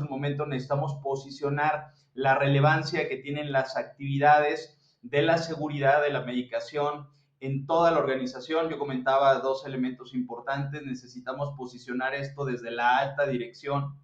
hace un momento, necesitamos posicionar la relevancia que tienen las actividades de la seguridad de la medicación en toda la organización. Yo comentaba dos elementos importantes. Necesitamos posicionar esto desde la alta dirección.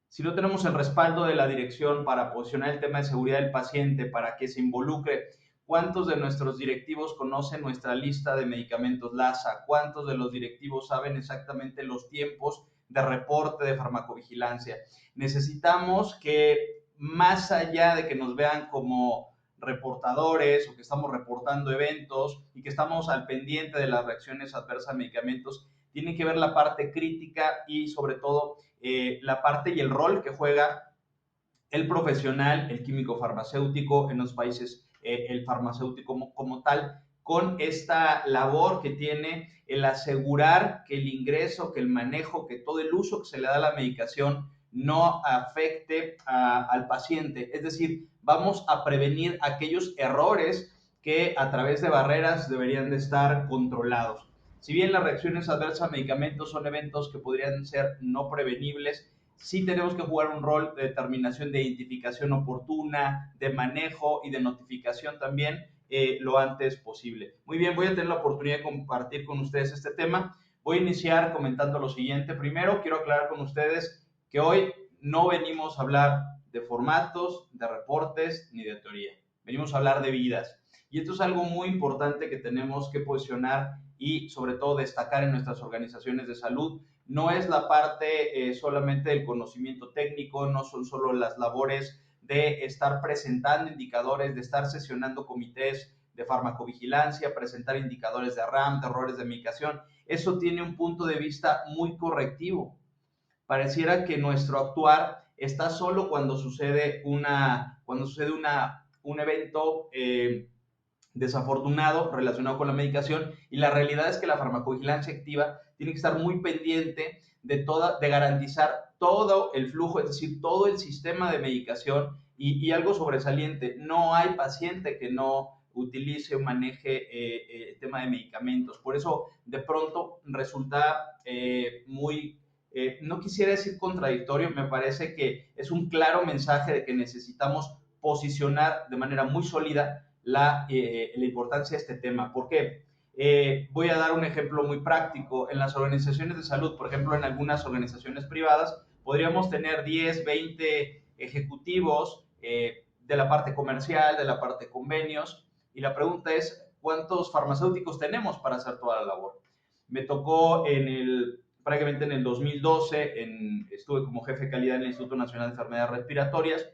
Si no tenemos el respaldo de la dirección para posicionar el tema de seguridad del paciente, para que se involucre, ¿cuántos de nuestros directivos conocen nuestra lista de medicamentos LASA? ¿Cuántos de los directivos saben exactamente los tiempos de reporte de farmacovigilancia? Necesitamos que, más allá de que nos vean como reportadores o que estamos reportando eventos y que estamos al pendiente de las reacciones adversas a medicamentos, tienen que ver la parte crítica y sobre todo la parte y el rol que juega el profesional, el químico farmacéutico en los países, el farmacéutico como tal, con esta labor que tiene el asegurar que el ingreso, que el manejo, que todo el uso que se le da a la medicación no afecte al paciente. Es decir, vamos a prevenir aquellos errores que a través de barreras deberían de estar controlados. Si bien las reacciones adversas a medicamentos son eventos que podrían ser no prevenibles, sí tenemos que jugar un rol de determinación, de identificación oportuna, de manejo y de notificación también lo antes posible. Muy bien, voy a tener la oportunidad de compartir con ustedes este tema. Voy a iniciar comentando lo siguiente. Primero, quiero aclarar con ustedes que hoy no venimos a hablar de formatos, de reportes, ni de teoría. Venimos a hablar de vidas. Y esto es algo muy importante que tenemos que posicionar y sobre todo destacar en nuestras organizaciones de salud. No es la parte solamente del conocimiento técnico, no son solo las labores de estar presentando indicadores, de estar sesionando comités de farmacovigilancia, presentar indicadores de RAM, de errores de medicación. Eso tiene un punto de vista muy correctivo. Pareciera que nuestro actuar está solo cuando sucede un evento desafortunado relacionado con la medicación, y la realidad es que la farmacovigilancia activa tiene que estar muy pendiente de garantizar todo el flujo, es decir, todo el sistema de medicación y algo sobresaliente, no hay paciente que no utilice o maneje el tema de medicamentos. Por eso de pronto resulta no quisiera decir contradictorio, me parece que es un claro mensaje de que necesitamos posicionar de manera muy sólida la importancia de este tema. ¿Por qué? Voy a dar un ejemplo muy práctico. En las organizaciones de salud, por ejemplo, en algunas organizaciones privadas, podríamos tener 10, 20 ejecutivos de la parte comercial, de la parte de convenios, y la pregunta es, ¿cuántos farmacéuticos tenemos para hacer toda la labor? Me tocó prácticamente en el 2012, estuve como jefe de calidad en el Instituto Nacional de Enfermedades Respiratorias,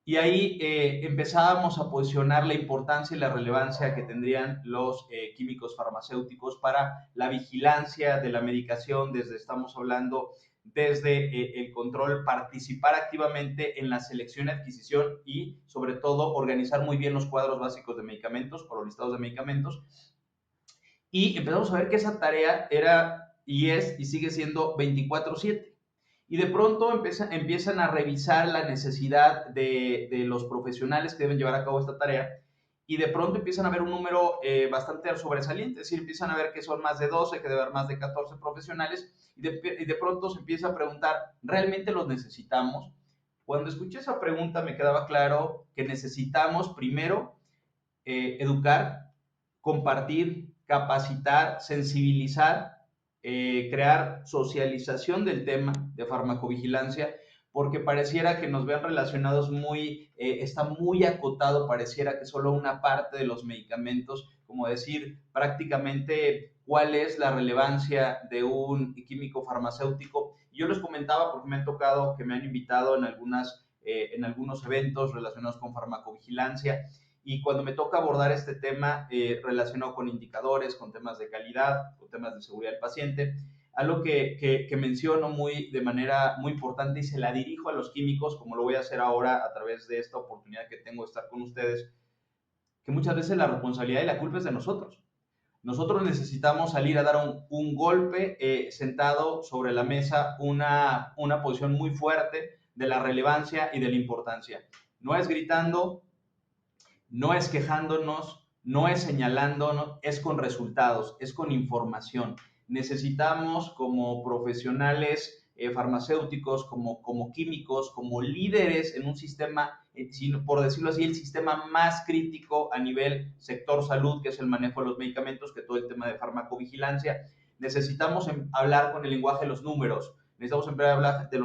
y ahí empezábamos a posicionar la importancia y la relevancia que tendrían los químicos farmacéuticos para la vigilancia de la medicación, estamos hablando desde el control, participar activamente en la selección y adquisición y sobre todo organizar muy bien los cuadros básicos de medicamentos o los listados de medicamentos. Y empezamos a ver que esa tarea era y es y sigue siendo 24/7. Y de pronto empiezan a revisar la necesidad de los profesionales que deben llevar a cabo esta tarea, y de pronto empiezan a ver un número bastante sobresaliente, es decir, empiezan a ver que son más de 12, que debe haber más de 14 profesionales, y de pronto se empieza a preguntar, ¿realmente los necesitamos? Cuando escuché esa pregunta me quedaba claro que necesitamos primero educar, compartir, capacitar, sensibilizar, crear socialización del tema de farmacovigilancia, porque pareciera que nos vean relacionados está muy acotado, pareciera que solo una parte de los medicamentos, como decir prácticamente cuál es la relevancia de un químico farmacéutico. Yo les comentaba, porque me han tocado, que me han invitado en algunos eventos relacionados con farmacovigilancia, y cuando me toca abordar este tema relacionado con indicadores, con temas de calidad, con temas de seguridad del paciente, algo que menciono de manera muy importante y se la dirijo a los químicos, como lo voy a hacer ahora a través de esta oportunidad que tengo de estar con ustedes, que muchas veces la responsabilidad y la culpa es de nosotros. Nosotros necesitamos salir a dar un golpe sentado sobre la mesa, una posición muy fuerte de la relevancia y de la importancia. No es gritando, no es quejándonos, no es señalándonos, es con resultados, es con información. Necesitamos como profesionales farmacéuticos, como químicos, como líderes en un sistema, por decirlo así, el sistema más crítico a nivel sector salud, que es el manejo de los medicamentos, que todo el tema de farmacovigilancia. Necesitamos hablar con el lenguaje de los números. Necesitamos empezar a hablar de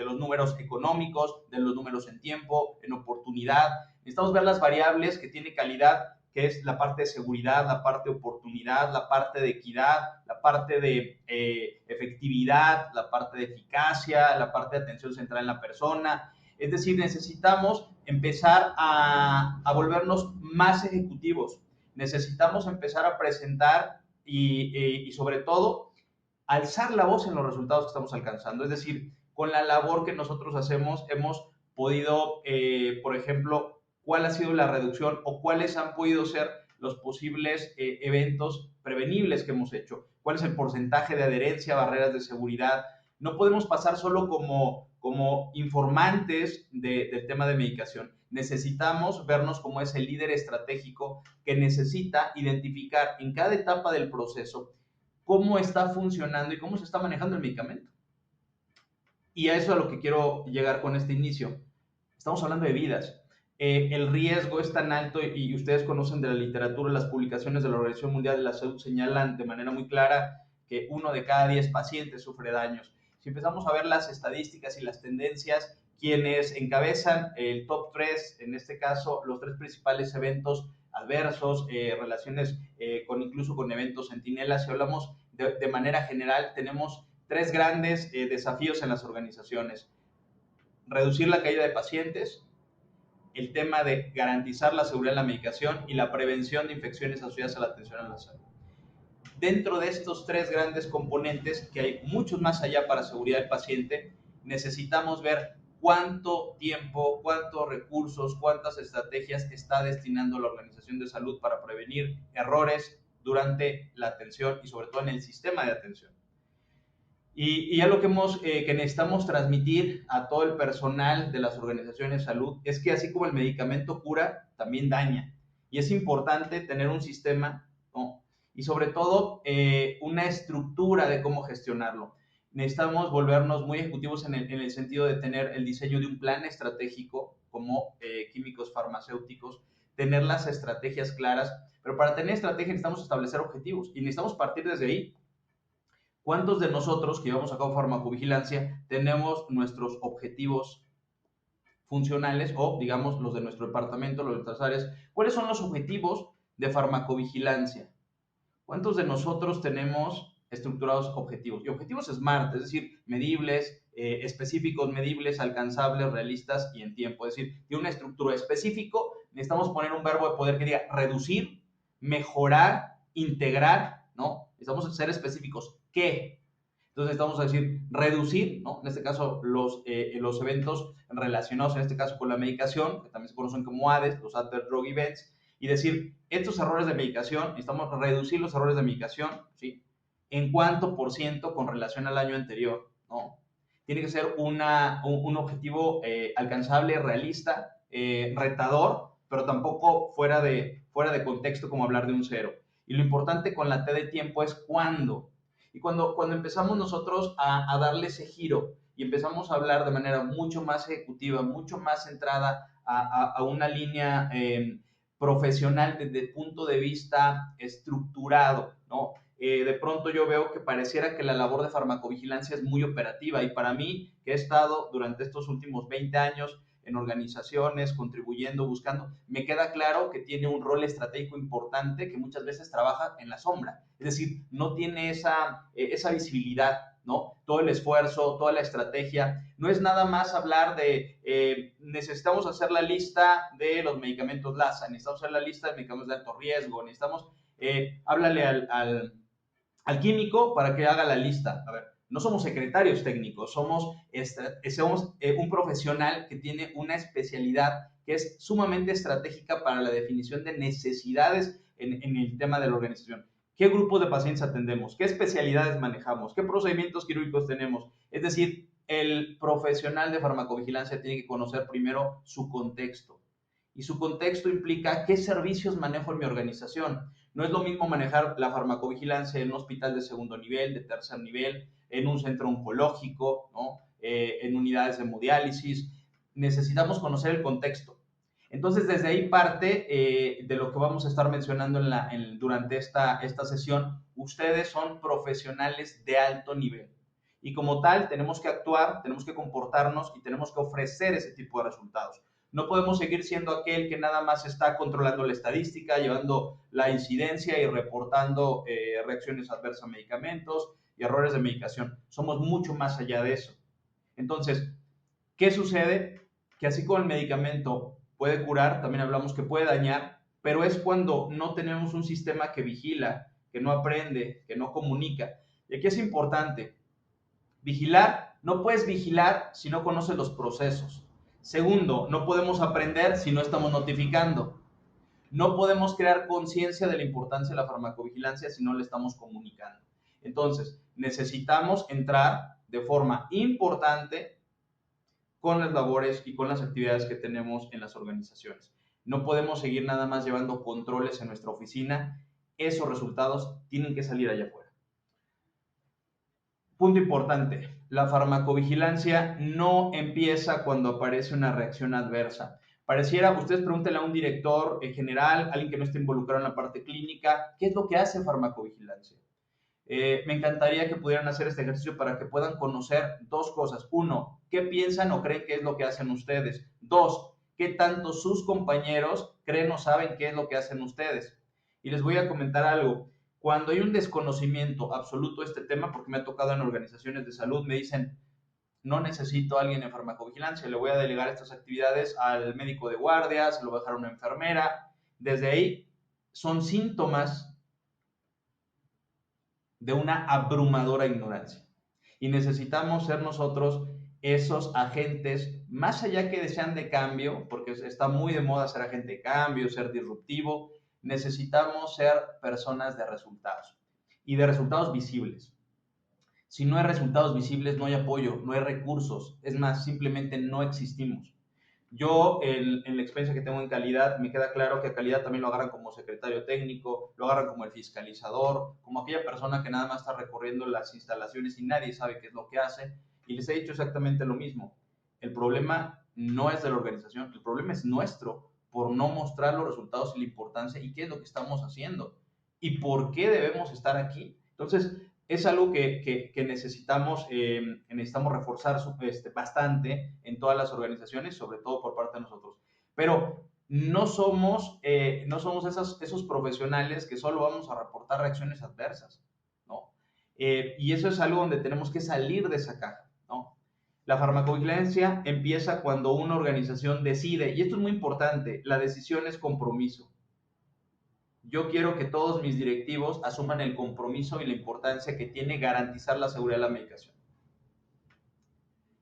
los números económicos, de los números en tiempo, en oportunidad. Necesitamos ver las variables que tiene calidad, que es la parte de seguridad, la parte de oportunidad, la parte de equidad, la parte de efectividad, la parte de eficacia, la parte de atención central en la persona. Es decir, necesitamos empezar a volvernos más ejecutivos. Necesitamos empezar a presentar y sobre todo, alzar la voz en los resultados que estamos alcanzando. Es decir, con la labor que nosotros hacemos, hemos podido, por ejemplo, cuál ha sido la reducción o cuáles han podido ser los posibles eventos prevenibles que hemos hecho, cuál es el porcentaje de adherencia a barreras de seguridad. No podemos pasar solo como informantes del tema de medicación. Necesitamos vernos como ese líder estratégico que necesita identificar en cada etapa del proceso cómo está funcionando y cómo se está manejando el medicamento. Y a eso es a lo que quiero llegar con este inicio. Estamos hablando de vidas. El riesgo es tan alto y ustedes conocen de la literatura, las publicaciones de la Organización Mundial de la Salud señalan de manera muy clara que 1 de cada 10 pacientes sufre daños. Si empezamos a ver las estadísticas y las tendencias, quienes encabezan el top 3, en este caso los 3 principales eventos adversos, relaciones incluso con eventos centinelas, si hablamos de manera general, tenemos 3 grandes desafíos en las organizaciones. Reducir la caída de pacientes, el tema de garantizar la seguridad de la medicación y la prevención de infecciones asociadas a la atención a la salud. Dentro de estos 3 grandes componentes, que hay muchos más allá para seguridad del paciente, necesitamos ver cuánto tiempo, cuántos recursos, cuántas estrategias está destinando la Organización de Salud para prevenir errores durante la atención y sobre todo en el sistema de atención. Y ya lo que necesitamos transmitir a todo el personal de las organizaciones de salud es que así como el medicamento cura, también daña. Y es importante tener un sistema, ¿no? Y sobre todo una estructura de cómo gestionarlo. Necesitamos volvernos muy ejecutivos en el sentido de tener el diseño de un plan estratégico como químicos farmacéuticos, tener las estrategias claras, pero para tener estrategia necesitamos establecer objetivos y necesitamos partir desde ahí. ¿Cuántos de nosotros que llevamos a cabo farmacovigilancia tenemos nuestros objetivos funcionales o, digamos, los de nuestro departamento, los de nuestras áreas? ¿Cuáles son los objetivos de farmacovigilancia? ¿Cuántos de nosotros tenemos estructurados objetivos? Y objetivos SMART, es decir, medibles, específicos, medibles, alcanzables, realistas y en tiempo. Es decir, tiene una estructura específico, necesitamos poner un verbo de poder que diga reducir, mejorar, integrar, ¿no? Necesitamos ser específicos. ¿Qué? Entonces estamos a decir reducir, ¿no? En este caso los eventos relacionados, en este caso con la medicación, que también se conocen como ADES, los Adverse Drug Events, y decir, estos errores de medicación, necesitamos reducir los errores de medicación, ¿sí? ¿En cuánto por ciento con relación al año anterior? ¿No? Tiene que ser un objetivo alcanzable, realista, retador, pero tampoco fuera de contexto como hablar de un 0. Y lo importante con la T de tiempo es cuándo. Y cuando empezamos nosotros a darle ese giro y empezamos a hablar de manera mucho más ejecutiva, mucho más centrada a una línea profesional desde el punto de vista estructurado, ¿no? De pronto yo veo que pareciera que la labor de farmacovigilancia es muy operativa y para mí, que he estado durante estos últimos 20 años en organizaciones, contribuyendo, buscando, me queda claro que tiene un rol estratégico importante que muchas veces trabaja en la sombra. Es decir, no tiene esa visibilidad, ¿no? Todo el esfuerzo, toda la estrategia. No es nada más hablar de necesitamos hacer la lista de los medicamentos LASA, necesitamos hacer la lista de medicamentos de alto riesgo, necesitamos, háblale al químico para que haga la lista. A ver, no somos secretarios técnicos, somos un profesional que tiene una especialidad que es sumamente estratégica para la definición de necesidades en el tema de la organización. ¿Qué grupos de pacientes atendemos? ¿Qué especialidades manejamos? ¿Qué procedimientos quirúrgicos tenemos? Es decir, el profesional de farmacovigilancia tiene que conocer primero su contexto. Y su contexto implica qué servicios manejo en mi organización. No es lo mismo manejar la farmacovigilancia en un hospital de segundo nivel, de tercer nivel, en un centro oncológico, ¿no? En unidades de hemodiálisis. Necesitamos conocer el contexto. Entonces, desde ahí parte de lo que vamos a estar mencionando durante esta sesión. Ustedes son profesionales de alto nivel y como tal tenemos que actuar, tenemos que comportarnos y tenemos que ofrecer ese tipo de resultados. No podemos seguir siendo aquel que nada más está controlando la estadística, llevando la incidencia y reportando reacciones adversas a medicamentos y errores de medicación. Somos mucho más allá de eso. Entonces, ¿qué sucede? Que así como el medicamento puede curar, también hablamos que puede dañar, pero es cuando no tenemos un sistema que vigila, que no aprende, que no comunica. Y aquí es importante, vigilar, no puedes vigilar si no conoces los procesos. Segundo, no podemos aprender si no estamos notificando. No podemos crear conciencia de la importancia de la farmacovigilancia si no le estamos comunicando. Entonces, necesitamos entrar de forma importante con las labores y con las actividades que tenemos en las organizaciones. No podemos seguir nada más llevando controles en nuestra oficina. Esos resultados tienen que salir allá afuera. Punto importante, la farmacovigilancia no empieza cuando aparece una reacción adversa. Pareciera, ustedes pregúntenle a un director general, alguien que no esté involucrado en la parte clínica, ¿qué es lo que hace farmacovigilancia? Me encantaría que pudieran hacer este ejercicio para que puedan conocer dos cosas. Uno, ¿qué piensan o creen que es lo que hacen ustedes? Dos, ¿qué tanto sus compañeros creen o saben qué es lo que hacen ustedes? Y les voy a comentar algo. Cuando hay un desconocimiento absoluto de este tema, porque me ha tocado en organizaciones de salud, me dicen, no necesito a alguien en farmacovigilancia, le voy a delegar estas actividades al médico de guardia, se lo voy a dejar a una enfermera. Desde ahí son síntomas de una abrumadora ignorancia. Y necesitamos ser nosotros esos agentes, más allá que sean de cambio, porque está muy de moda ser agente de cambio, ser disruptivo, necesitamos ser personas de resultados y de resultados visibles. Si no hay resultados visibles, no hay apoyo, no hay recursos, es más, simplemente no existimos. Yo, en la experiencia que tengo en calidad, me queda claro que a calidad también lo agarran como secretario técnico, lo agarran como el fiscalizador, como aquella persona que nada más está recorriendo las instalaciones y nadie sabe qué es lo que hace. Y les he dicho exactamente lo mismo. El problema no es de la organización, el problema es nuestro por no mostrar los resultados y la importancia y qué es lo que estamos haciendo y por qué debemos estar aquí. Entonces, es algo que necesitamos reforzar bastante en todas las organizaciones, sobre todo por parte de nosotros. Pero no somos esos profesionales que solo vamos a reportar reacciones adversas, ¿no? Y eso es algo donde tenemos que salir de esa caja, ¿no? La farmacovigilancia empieza cuando una organización decide, y esto es muy importante, la decisión es compromiso. Yo quiero que todos mis directivos asuman el compromiso y la importancia que tiene garantizar la seguridad de la medicación.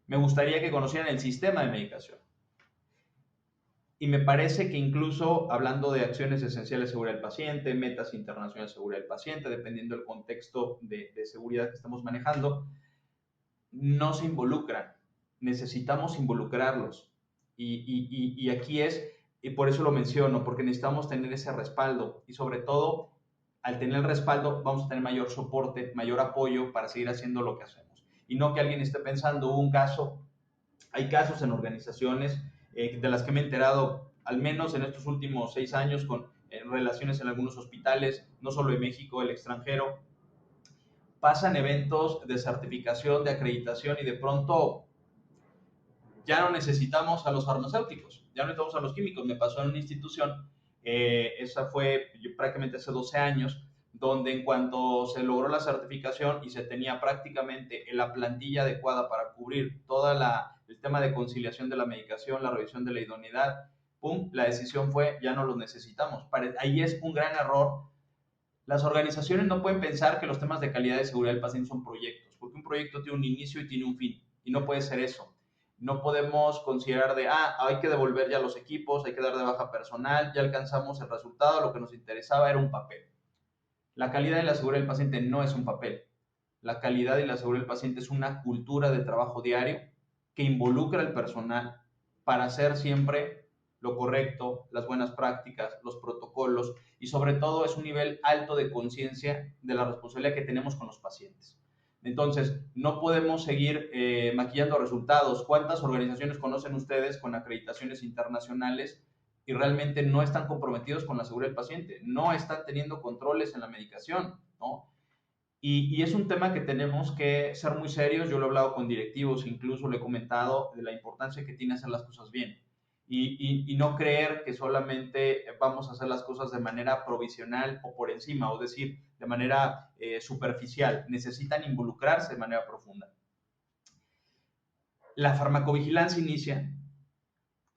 Me gustaría que conocieran el sistema de medicación. Y me parece que incluso hablando de acciones esenciales de seguridad del paciente, metas internacionales de seguridad del paciente, dependiendo del contexto de seguridad que estamos manejando, no se involucran. Necesitamos involucrarlos. Y aquí y por eso lo menciono, porque necesitamos tener ese respaldo y sobre todo, al tener el respaldo, vamos a tener mayor soporte, mayor apoyo para seguir haciendo lo que hacemos. Y no que alguien esté pensando, un caso, hay casos en organizaciones de las que me he enterado, al menos en estos últimos 6 años, con relaciones en algunos hospitales, no solo en México, el extranjero, pasan eventos de certificación, de acreditación y de pronto ya no necesitamos a los farmacéuticos, ya no necesitamos a los químicos. Me pasó en una institución, esa fue prácticamente hace 12 años, donde en cuanto se logró la certificación y se tenía prácticamente la plantilla adecuada para cubrir todo el tema de conciliación de la medicación, la revisión de la idoneidad, ¡pum!, la decisión fue, ya no los necesitamos. Ahí es un gran error. Las organizaciones no pueden pensar que los temas de calidad y seguridad del paciente son proyectos, porque un proyecto tiene un inicio y tiene un fin, y no puede ser eso. No podemos considerar hay que devolver ya los equipos, hay que dar de baja personal, ya alcanzamos el resultado, lo que nos interesaba era un papel. La calidad y la seguridad del paciente no es un papel. La calidad y la seguridad del paciente es una cultura de trabajo diario que involucra al personal para hacer siempre lo correcto, las buenas prácticas, los protocolos y sobre todo es un nivel alto de conciencia de la responsabilidad que tenemos con los pacientes. Entonces, no podemos seguir maquillando resultados. ¿Cuántas organizaciones conocen ustedes con acreditaciones internacionales y realmente no están comprometidos con la seguridad del paciente? No están teniendo controles en la medicación, ¿no? Y es un tema que tenemos que ser muy serios. Yo lo he hablado con directivos, incluso le he comentado de la importancia que tiene hacer las cosas bien. Y no creer que solamente vamos a hacer las cosas de manera provisional o por encima, o decir, de manera superficial. Necesitan involucrarse de manera profunda. La farmacovigilancia inicia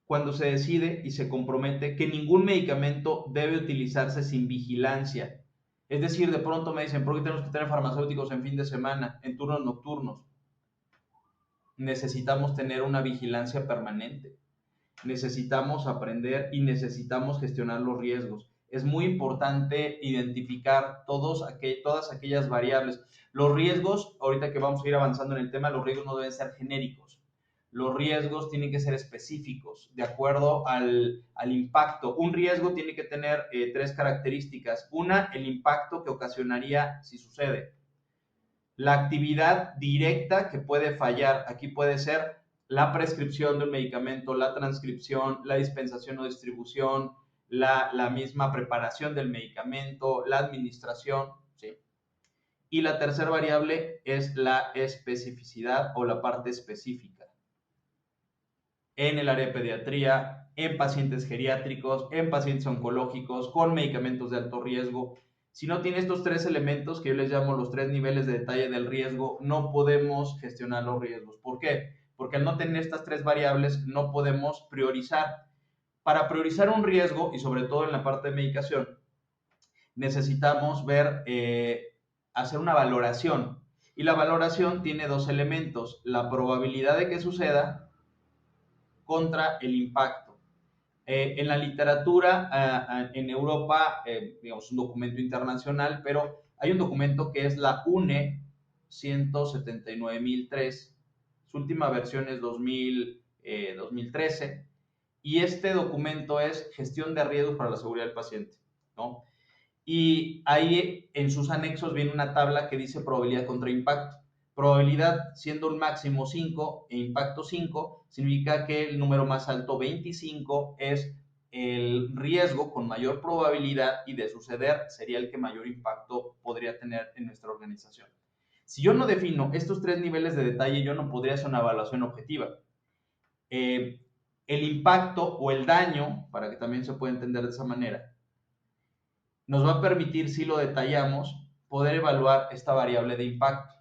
cuando se decide y se compromete que ningún medicamento debe utilizarse sin vigilancia. Es decir, de pronto me dicen, ¿por qué tenemos que tener farmacéuticos en fin de semana, en turnos nocturnos? Necesitamos tener una vigilancia permanente. Necesitamos aprender y necesitamos gestionar los riesgos. Es muy importante identificar todas aquellas variables. Los riesgos, ahorita que vamos a ir avanzando en el tema, los riesgos no deben ser genéricos. Los riesgos tienen que ser específicos, de acuerdo al impacto. Un riesgo tiene que tener tres características. Una, el impacto que ocasionaría si sucede. La actividad directa que puede fallar. Aquí puede ser la prescripción de un medicamento, la transcripción, la dispensación o distribución, la misma preparación del medicamento, la administración, ¿sí? Y la tercera variable es la especificidad o la parte específica. En el área de pediatría, en pacientes geriátricos, en pacientes oncológicos, con medicamentos de alto riesgo. Si no tiene estos tres elementos, que yo les llamo los tres niveles de detalle del riesgo, no podemos gestionar los riesgos. ¿Por qué? Porque al no tener estas tres variables, no podemos priorizar. Para priorizar un riesgo, y sobre todo en la parte de medicación, necesitamos hacer una valoración. Y la valoración tiene dos elementos: la probabilidad de que suceda contra el impacto. En la literatura, en Europa, digamos, un documento internacional, pero hay un documento que es la UNE 179.003, su última versión es 2013, y este documento es gestión de riesgos para la seguridad del paciente, ¿no? Y ahí en sus anexos viene una tabla que dice probabilidad contra impacto. Probabilidad siendo un máximo 5 e impacto 5, significa que el número más alto, 25, es el riesgo con mayor probabilidad y de suceder sería el que mayor impacto podría tener en nuestra organización. Si yo no defino estos tres niveles de detalle, yo no podría hacer una evaluación objetiva. El impacto o el daño, para que también se pueda entender de esa manera, nos va a permitir, si lo detallamos, poder evaluar esta variable de impacto.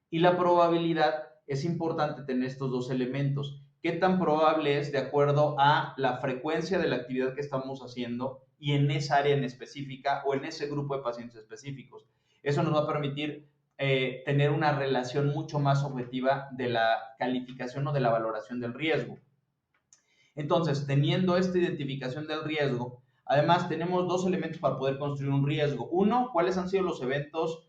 Y la probabilidad, es importante tener estos dos elementos. ¿Qué tan probable es de acuerdo a la frecuencia de la actividad que estamos haciendo y en esa área en específica o en ese grupo de pacientes específicos? Eso nos va a permitir tener una relación mucho más objetiva de la calificación o de la valoración del riesgo. Entonces, teniendo esta identificación del riesgo, además tenemos dos elementos para poder construir un riesgo. Uno, cuáles han sido los eventos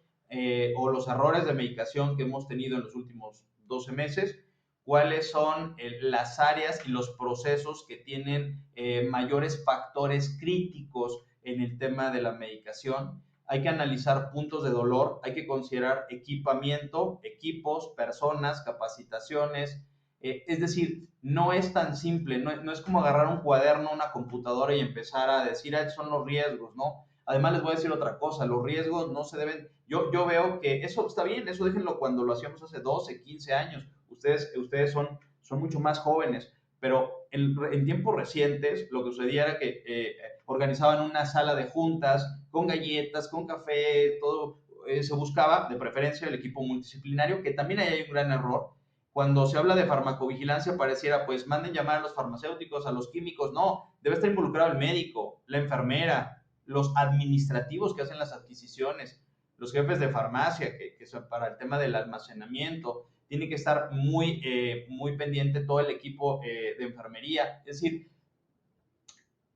o los errores de medicación que hemos tenido en los últimos 12 meses, cuáles son las áreas y los procesos que tienen mayores factores críticos en el tema de la medicación. Hay que analizar puntos de dolor, hay que considerar equipamiento, equipos, personas, capacitaciones. Es decir, no es tan simple, no es como agarrar un cuaderno, una computadora y empezar a decir, son los riesgos, ¿no? Además les voy a decir otra cosa, los riesgos no se deben, yo veo que eso está bien, eso déjenlo cuando lo hacíamos hace 12, 15 años, ustedes son mucho más jóvenes, pero en tiempos recientes lo que sucedía era que organizaban una sala de juntas con galletas, con café, todo, se buscaba de preferencia el equipo multidisciplinario, que también ahí hay un gran error. Cuando se habla de farmacovigilancia pareciera, pues manden llamar a los farmacéuticos, a los químicos. No, debe estar involucrado el médico, la enfermera, los administrativos que hacen las adquisiciones, los jefes de farmacia que son para el tema del almacenamiento. Tiene que estar muy pendiente todo el equipo de enfermería. Es decir,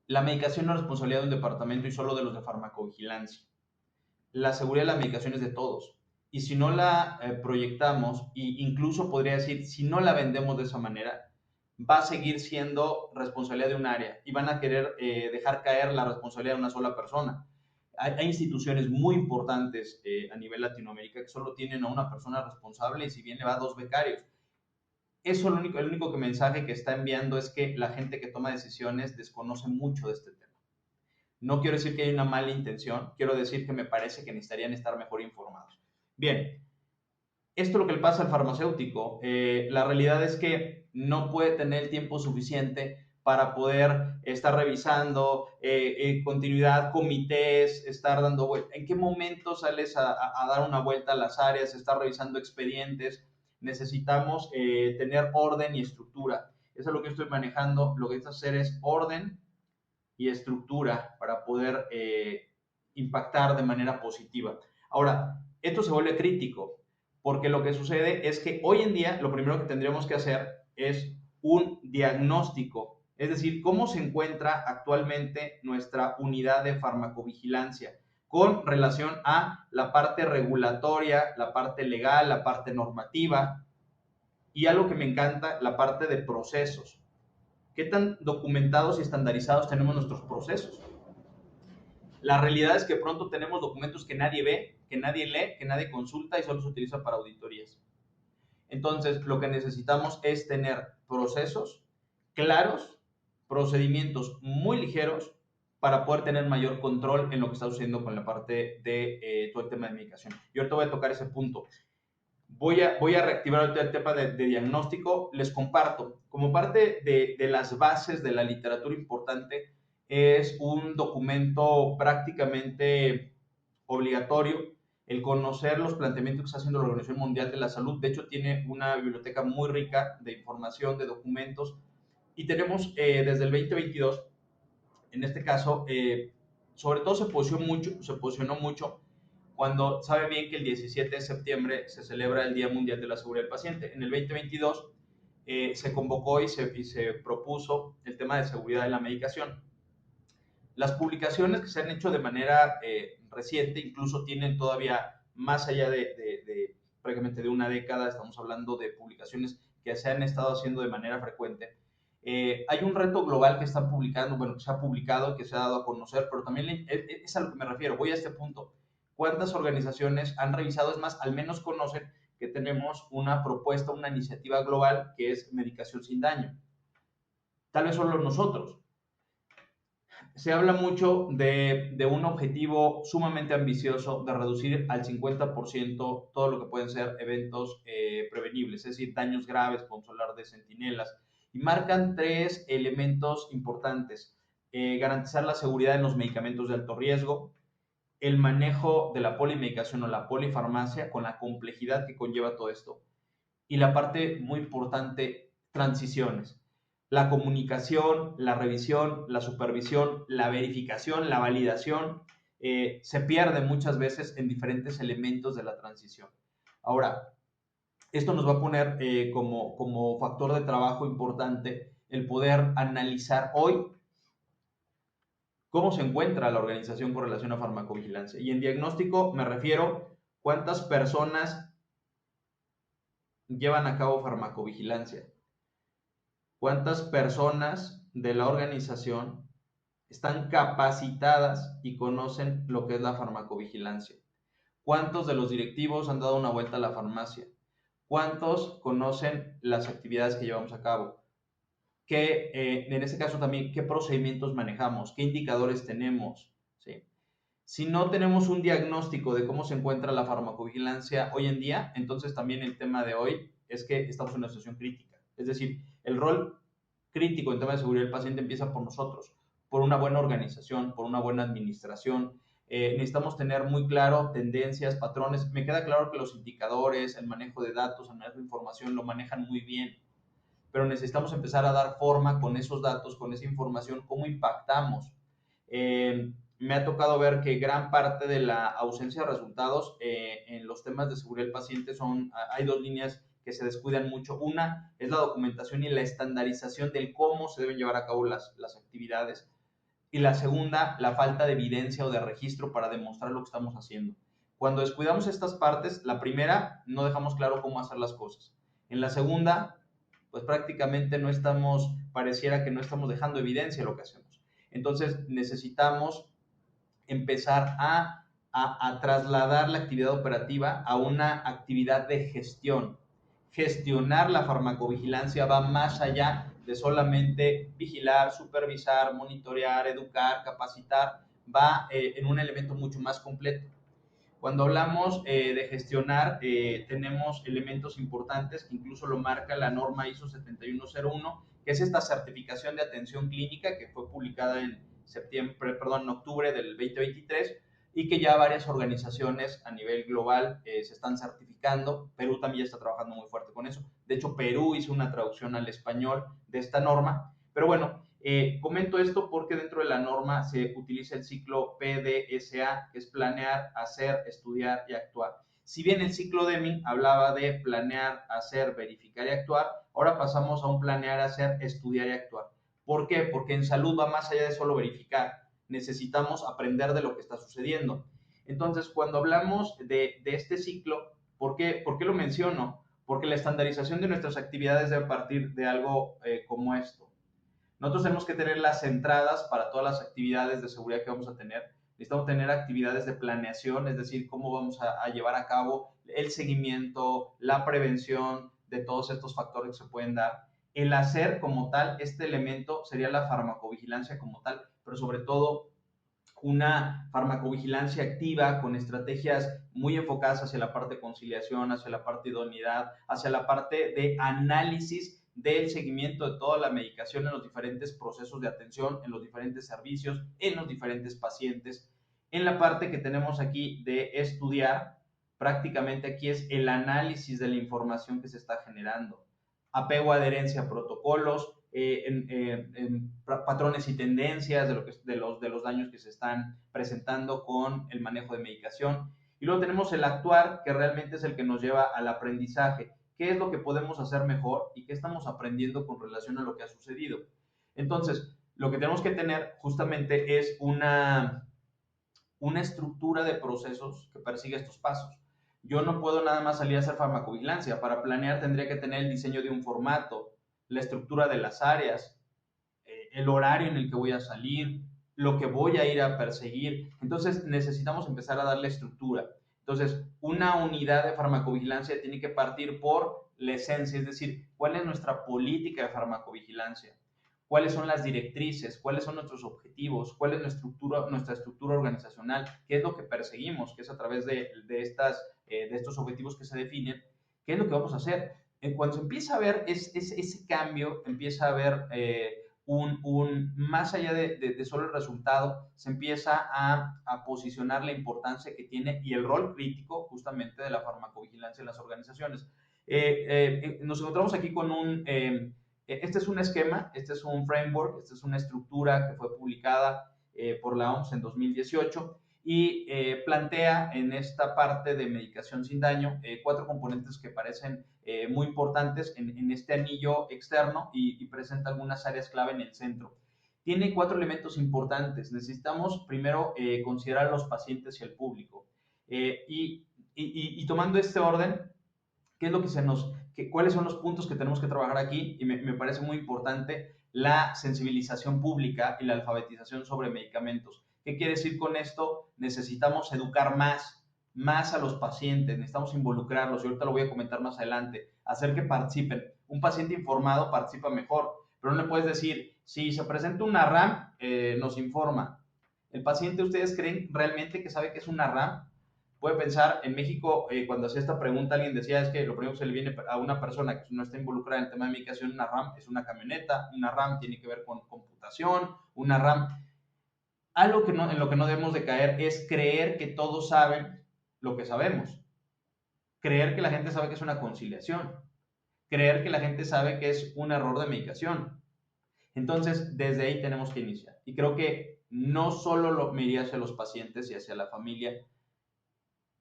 la medicación no es responsabilidad de un departamento y solo de los de farmacovigilancia. La seguridad de la medicación es de todos. Y si no la proyectamos, e incluso podría decir, si no la vendemos de esa manera, va a seguir siendo responsabilidad de un área y van a querer dejar caer la responsabilidad de una sola persona. hay instituciones muy importantes a nivel Latinoamérica que solo tienen a una persona responsable y si bien le va a 2 becarios. Eso el único mensaje que está enviando es que la gente que toma decisiones desconoce mucho de este tema. No quiero decir que hay una mala intención, quiero decir que me parece que necesitarían estar mejor informados. Bien, esto es lo que le pasa al farmacéutico. La realidad es que no puede tener el tiempo suficiente para poder estar revisando continuidad, comités, estar dando vueltas. ¿En qué momento sales a dar una vuelta a las áreas, estar revisando expedientes? Necesitamos tener orden y estructura. Eso es lo que estoy manejando. Lo que necesito hacer es orden y estructura para poder impactar de manera positiva. Ahora, esto se vuelve crítico porque lo que sucede es que hoy en día lo primero que tendríamos que hacer es un diagnóstico, es decir, cómo se encuentra actualmente nuestra unidad de farmacovigilancia con relación a la parte regulatoria, la parte legal, la parte normativa y algo que me encanta, la parte de procesos. ¿Qué tan documentados y estandarizados tenemos nuestros procesos? La realidad es que pronto tenemos documentos que nadie ve, que nadie lee, que nadie consulta y solo se utiliza para auditorías. Entonces, lo que necesitamos es tener procesos claros, procedimientos muy ligeros para poder tener mayor control en lo que está sucediendo con la parte de todo el tema de medicación. Y ahorita voy a tocar ese punto. Voy a reactivar el tema de diagnóstico. Les comparto, como parte de las bases de la literatura importante, es un documento prácticamente obligatorio el conocer los planteamientos que está haciendo la Organización Mundial de la Salud. De hecho, tiene una biblioteca muy rica de información, de documentos, y tenemos desde el 2022, en este caso, sobre todo se posicionó mucho cuando sabe bien que el 17 de septiembre se celebra el Día Mundial de la Seguridad del Paciente. En el 2022 se convocó y se propuso el tema de seguridad de la medicación. Las publicaciones que se han hecho de manera reciente incluso tienen todavía más allá de prácticamente de una década, estamos hablando de publicaciones que se han estado haciendo de manera frecuente. Hay un reto global que están publicando, bueno, que se ha publicado, que se ha dado a conocer, pero también es a lo que me refiero, voy a este punto. ¿Cuántas organizaciones han revisado? Es más, al menos conocen que tenemos una propuesta, una iniciativa global que es Medicación sin Daño. Tal vez solo nosotros. Se habla mucho de un objetivo sumamente ambicioso de reducir al 50% todo lo que pueden ser eventos prevenibles, es decir, daños graves, podemos hablar de centinelas, y marcan 3 elementos importantes. Garantizar la seguridad en los medicamentos de alto riesgo, el manejo de la polimedicación o la polifarmacia con la complejidad que conlleva todo esto, y la parte muy importante, transiciones. La comunicación, la revisión, la supervisión, la verificación, la validación, se pierde muchas veces en diferentes elementos de la transición. Ahora, esto nos va a poner como factor de trabajo importante el poder analizar hoy cómo se encuentra la organización con relación a farmacovigilancia. Y en diagnóstico me refiero cuántas personas llevan a cabo farmacovigilancia, cuántas personas de la organización están capacitadas y conocen lo que es la farmacovigilancia, cuántos de los directivos han dado una vuelta a la farmacia, cuántos conocen las actividades que llevamos a cabo, en este caso también qué procedimientos manejamos, qué indicadores tenemos, ¿sí? Si no tenemos un diagnóstico de cómo se encuentra la farmacovigilancia hoy en día, entonces también el tema de hoy es que estamos en una situación crítica. Es decir, el rol crítico en tema de seguridad del paciente empieza por nosotros, por una buena organización, por una buena administración. Necesitamos tener muy claro tendencias, patrones. Me queda claro que los indicadores, el manejo de datos, el manejo de información lo manejan muy bien, pero necesitamos empezar a dar forma con esos datos, con esa información, cómo impactamos. Me ha tocado ver que gran parte de la ausencia de resultados en los temas de seguridad del paciente hay 2 líneas que se descuidan mucho. Una es la documentación y la estandarización del cómo se deben llevar a cabo las actividades. Y la segunda, la falta de evidencia o de registro para demostrar lo que estamos haciendo. Cuando descuidamos estas partes, la primera, no dejamos claro cómo hacer las cosas. En la segunda, pues prácticamente pareciera que no estamos dejando evidencia de lo que hacemos. Entonces necesitamos empezar a trasladar la actividad operativa a una actividad de gestión. Gestionar la farmacovigilancia va más allá de solamente vigilar, supervisar, monitorear, educar, capacitar, va en un elemento mucho más completo. Cuando hablamos de gestionar, tenemos elementos importantes que incluso lo marca la norma ISO 7101, que es esta certificación de atención clínica que fue publicada en octubre del 2023 y que ya varias organizaciones a nivel global se están certificando. Perú también ya está trabajando muy fuerte con eso. De hecho, Perú hizo una traducción al español de esta norma. Pero bueno, comento esto porque dentro de la norma se utiliza el ciclo PDSA, que es planear, hacer, estudiar y actuar. Si bien el ciclo Deming hablaba de planear, hacer, verificar y actuar, ahora pasamos a un planear, hacer, estudiar y actuar. ¿Por qué? Porque en salud va más allá de solo verificar. Necesitamos aprender de lo que está sucediendo. Entonces, cuando hablamos de este ciclo, ¿por qué lo menciono? Porque la estandarización de nuestras actividades debe partir de algo como esto. Nosotros tenemos que tener las entradas para todas las actividades de seguridad que vamos a tener. Necesitamos tener actividades de planeación, es decir, cómo vamos a llevar a cabo el seguimiento, la prevención de todos estos factores que se pueden dar. El hacer como tal, este elemento sería la farmacovigilancia como tal, pero sobre todo una farmacovigilancia activa con estrategias muy enfocadas hacia la parte de conciliación, hacia la parte de idoneidad, hacia la parte de análisis del seguimiento de toda la medicación en los diferentes procesos de atención, en los diferentes servicios, en los diferentes pacientes. En la parte que tenemos aquí de estudiar, prácticamente aquí es el análisis de la información que se está generando. Apego, adherencia a protocolos, en patrones y tendencias de los daños que se están presentando con el manejo de medicación. Y luego tenemos el actuar, que realmente es el que nos lleva al aprendizaje. ¿Qué es lo que podemos hacer mejor y qué estamos aprendiendo con relación a lo que ha sucedido? Entonces, lo que tenemos que tener justamente es una estructura de procesos que persigue estos pasos. Yo no puedo nada más salir a hacer farmacovigilancia. Para planear tendría que tener el diseño de un formato, la estructura de las áreas, el horario en el que voy a salir, lo que voy a ir a perseguir. Entonces necesitamos empezar a darle estructura. Entonces, una unidad de farmacovigilancia tiene que partir por la esencia, es decir, cuál es nuestra política de farmacovigilancia, cuáles son las directrices, cuáles son nuestros objetivos, cuál es nuestra estructura organizacional, qué es lo que perseguimos, que es a través de estos objetivos que se definen, qué es lo que vamos a hacer. Cuando se empieza a ver ese cambio, empieza a haber más allá de solo el resultado, se empieza a posicionar la importancia que tiene y el rol crítico justamente de la farmacovigilancia en las organizaciones. Nos encontramos aquí con este es un esquema, este es un framework, esta es una estructura que fue publicada por la OMS en 2018 y plantea en esta parte de medicación sin daño 4 componentes que parecen muy importantes en este anillo externo y presenta algunas áreas clave en el centro. Tiene 4 elementos importantes. Necesitamos primero considerar a los pacientes y al público. Y tomando este orden, ¿qué es lo cuáles son los puntos que tenemos que trabajar aquí? Y me parece muy importante la sensibilización pública y la alfabetización sobre medicamentos. ¿Qué quiere decir con esto? Necesitamos educar más a los pacientes, necesitamos involucrarlos, y ahorita lo voy a comentar más adelante, hacer que participen. Un paciente informado participa mejor, pero no le puedes decir, si se presenta una RAM, nos informa. ¿El paciente, ustedes creen realmente que sabe que es una RAM? Puede pensar, en México, cuando hacía esta pregunta, alguien decía, es que lo primero que se le viene a una persona que no está involucrada en el tema de medicación, una RAM es una camioneta, una RAM tiene que ver con computación, una RAM. Algo en lo que no debemos de caer es creer que todos saben lo que sabemos. Creer que la gente sabe que es una conciliación. Creer que la gente sabe que es un error de medicación. Entonces, desde ahí tenemos que iniciar. Y creo que no solo me iría hacia los pacientes y hacia la familia,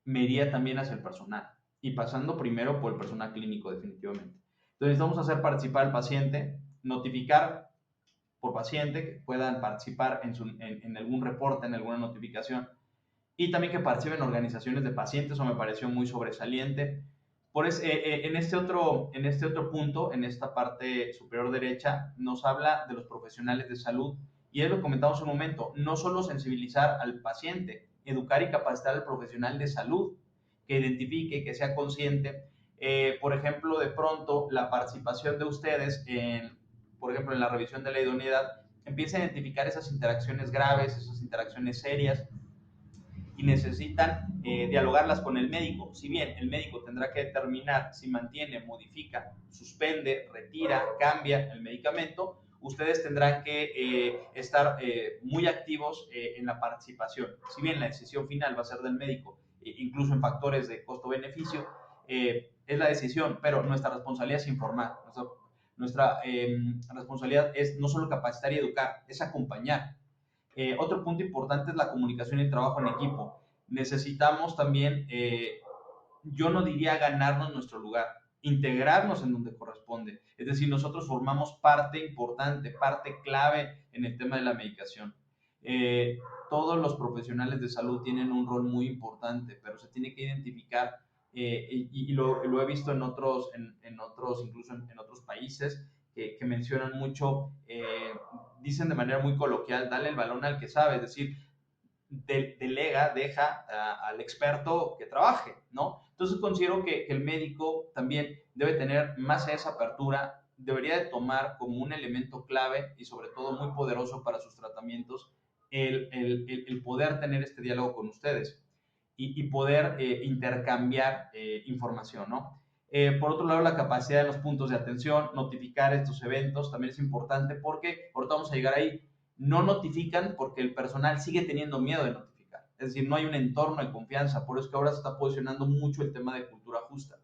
me iría también hacia el personal. Y pasando primero por el personal clínico, definitivamente. Entonces, vamos a hacer participar al paciente, notificar por paciente, que puedan participar en algún reporte, en alguna notificación, y también que participen en organizaciones de pacientes, eso me pareció muy sobresaliente. En este otro punto, en esta parte superior derecha, nos habla de los profesionales de salud Y es lo que comentamos un momento, no solo sensibilizar al paciente, educar y capacitar al profesional de salud, que identifique, que sea consciente. Por ejemplo, de pronto la participación de ustedes por ejemplo, en la revisión de la idoneidad, empieza a identificar esas interacciones graves, esas interacciones serias, y necesitan dialogarlas con el médico. Si bien el médico tendrá que determinar si mantiene, modifica, suspende, retira, cambia el medicamento, ustedes tendrán que estar muy activos en la participación. Si bien la decisión final va a ser del médico, incluso en factores de costo-beneficio, es la decisión, pero nuestra responsabilidad es informar. Nuestra responsabilidad es no solo capacitar y educar, es acompañar. Otro punto importante es la comunicación y el trabajo en equipo. Necesitamos también, yo no diría ganarnos nuestro lugar, integrarnos en donde corresponde. Es decir, nosotros formamos parte importante, parte clave en el tema de la medicación. Todos los profesionales de salud tienen un rol muy importante, pero se tiene que identificar, y lo he visto en otros, incluso en otros países, que mencionan mucho, dicen de manera muy coloquial, dale el balón al que sabe, es decir, delega, deja al experto que trabaje, ¿no? Entonces considero que el médico también debe tener más esa apertura, debería de tomar como un elemento clave y sobre todo muy poderoso para sus tratamientos el poder tener este diálogo con ustedes y poder intercambiar información, ¿no? Por otro lado, la capacidad de los puntos de atención, notificar estos eventos también es importante porque, ahorita vamos a llegar ahí, no notifican porque el personal sigue teniendo miedo de notificar. Es decir, no hay un entorno de confianza, por eso es que ahora se está posicionando mucho el tema de cultura justa.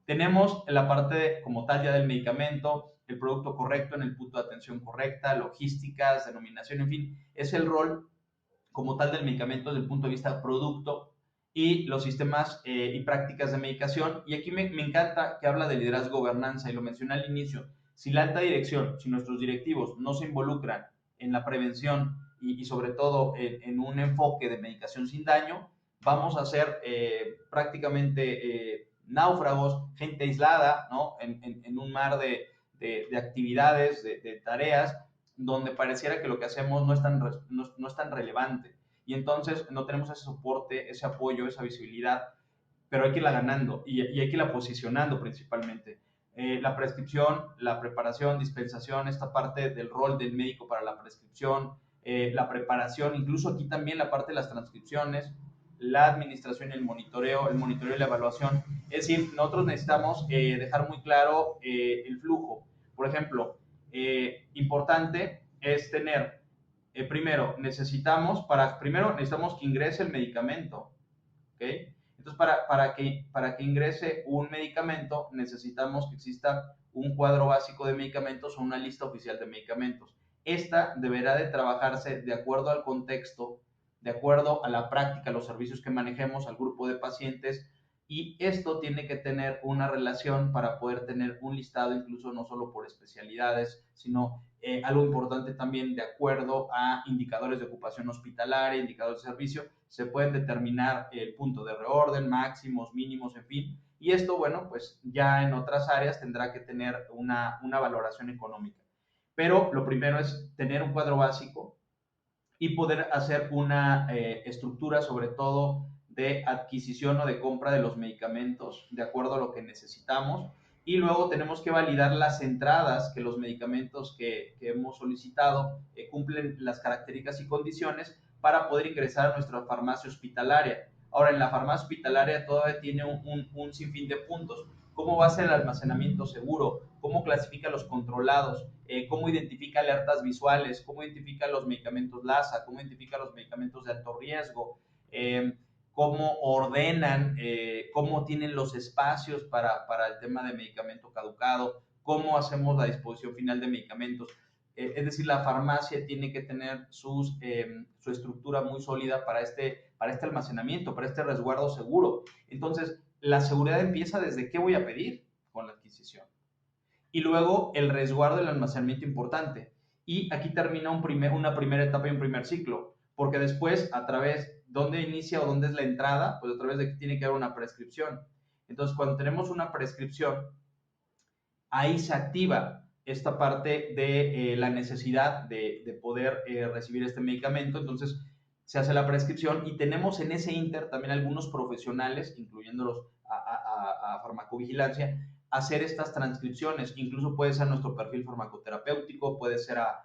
Tenemos la parte como tal ya del medicamento, el producto correcto en el punto de atención correcta, logísticas, denominación, en fin, es el rol como tal del medicamento desde el punto de vista producto y los sistemas y prácticas de medicación. Y aquí me encanta que habla de liderazgo, gobernanza, y lo mencioné al inicio. Si la alta dirección, si nuestros directivos no se involucran en la prevención y sobre todo en un enfoque de medicación sin daño, vamos a ser prácticamente náufragos, gente aislada, ¿no? En un mar de actividades, de tareas, donde pareciera que lo que hacemos no es tan relevante. Y entonces no tenemos ese soporte, ese apoyo, esa visibilidad, pero hay que irla ganando y hay que irla posicionando principalmente. La prescripción, la preparación, dispensación, esta parte del rol del médico para la prescripción, la preparación, incluso aquí también la parte de las transcripciones, la administración y el monitoreo y la evaluación. Es decir, nosotros necesitamos dejar muy claro el flujo. Por ejemplo, importante es tener, primero necesitamos que ingrese el medicamento, ¿ok? Entonces, para que ingrese un medicamento, necesitamos que exista un cuadro básico de medicamentos o una lista oficial de medicamentos. Esta deberá de trabajarse de acuerdo al contexto, de acuerdo a la práctica, los servicios que manejemos, al grupo de pacientes, y esto tiene que tener una relación para poder tener un listado, incluso no solo por especialidades, sino algo importante también de acuerdo a indicadores de ocupación hospitalaria, indicadores de servicio, se pueden determinar el punto de reorden, máximos, mínimos, en fin, y esto, bueno, pues ya en otras áreas tendrá que tener una valoración económica. Pero lo primero es tener un cuadro básico y poder hacer una estructura, sobre todo de adquisición o de compra de los medicamentos de acuerdo a lo que necesitamos. Y luego tenemos que validar las entradas, que los medicamentos que hemos solicitado cumplen las características y condiciones para poder ingresar a nuestra farmacia hospitalaria. Ahora, en la farmacia hospitalaria todavía tiene un sinfín de puntos. ¿Cómo va a ser el almacenamiento seguro? ¿Cómo clasifica los controlados? ¿Cómo identifica alertas visuales? ¿Cómo identifica los medicamentos LASA? ¿Cómo identifica los medicamentos de alto riesgo? ¿Cómo ordenan? ¿Cómo tienen los espacios para el tema de medicamento caducado? ¿Cómo hacemos la disposición final de medicamentos? Es decir, la farmacia tiene que tener su estructura muy sólida para este almacenamiento, para este resguardo seguro. Entonces, la seguridad empieza desde qué voy a pedir con la adquisición. Y luego el resguardo del almacenamiento importante. Y aquí termina una primera etapa y un primer ciclo, porque después, a través, ¿dónde inicia o dónde es la entrada? Pues a través de que tiene que haber una prescripción. Entonces, cuando tenemos una prescripción, ahí se activa esta parte de la necesidad de poder recibir este medicamento. Entonces se hace la prescripción y tenemos en ese inter también algunos profesionales, incluyéndolos a farmacovigilancia, hacer estas transcripciones. Incluso puede ser nuestro perfil farmacoterapéutico, puede ser a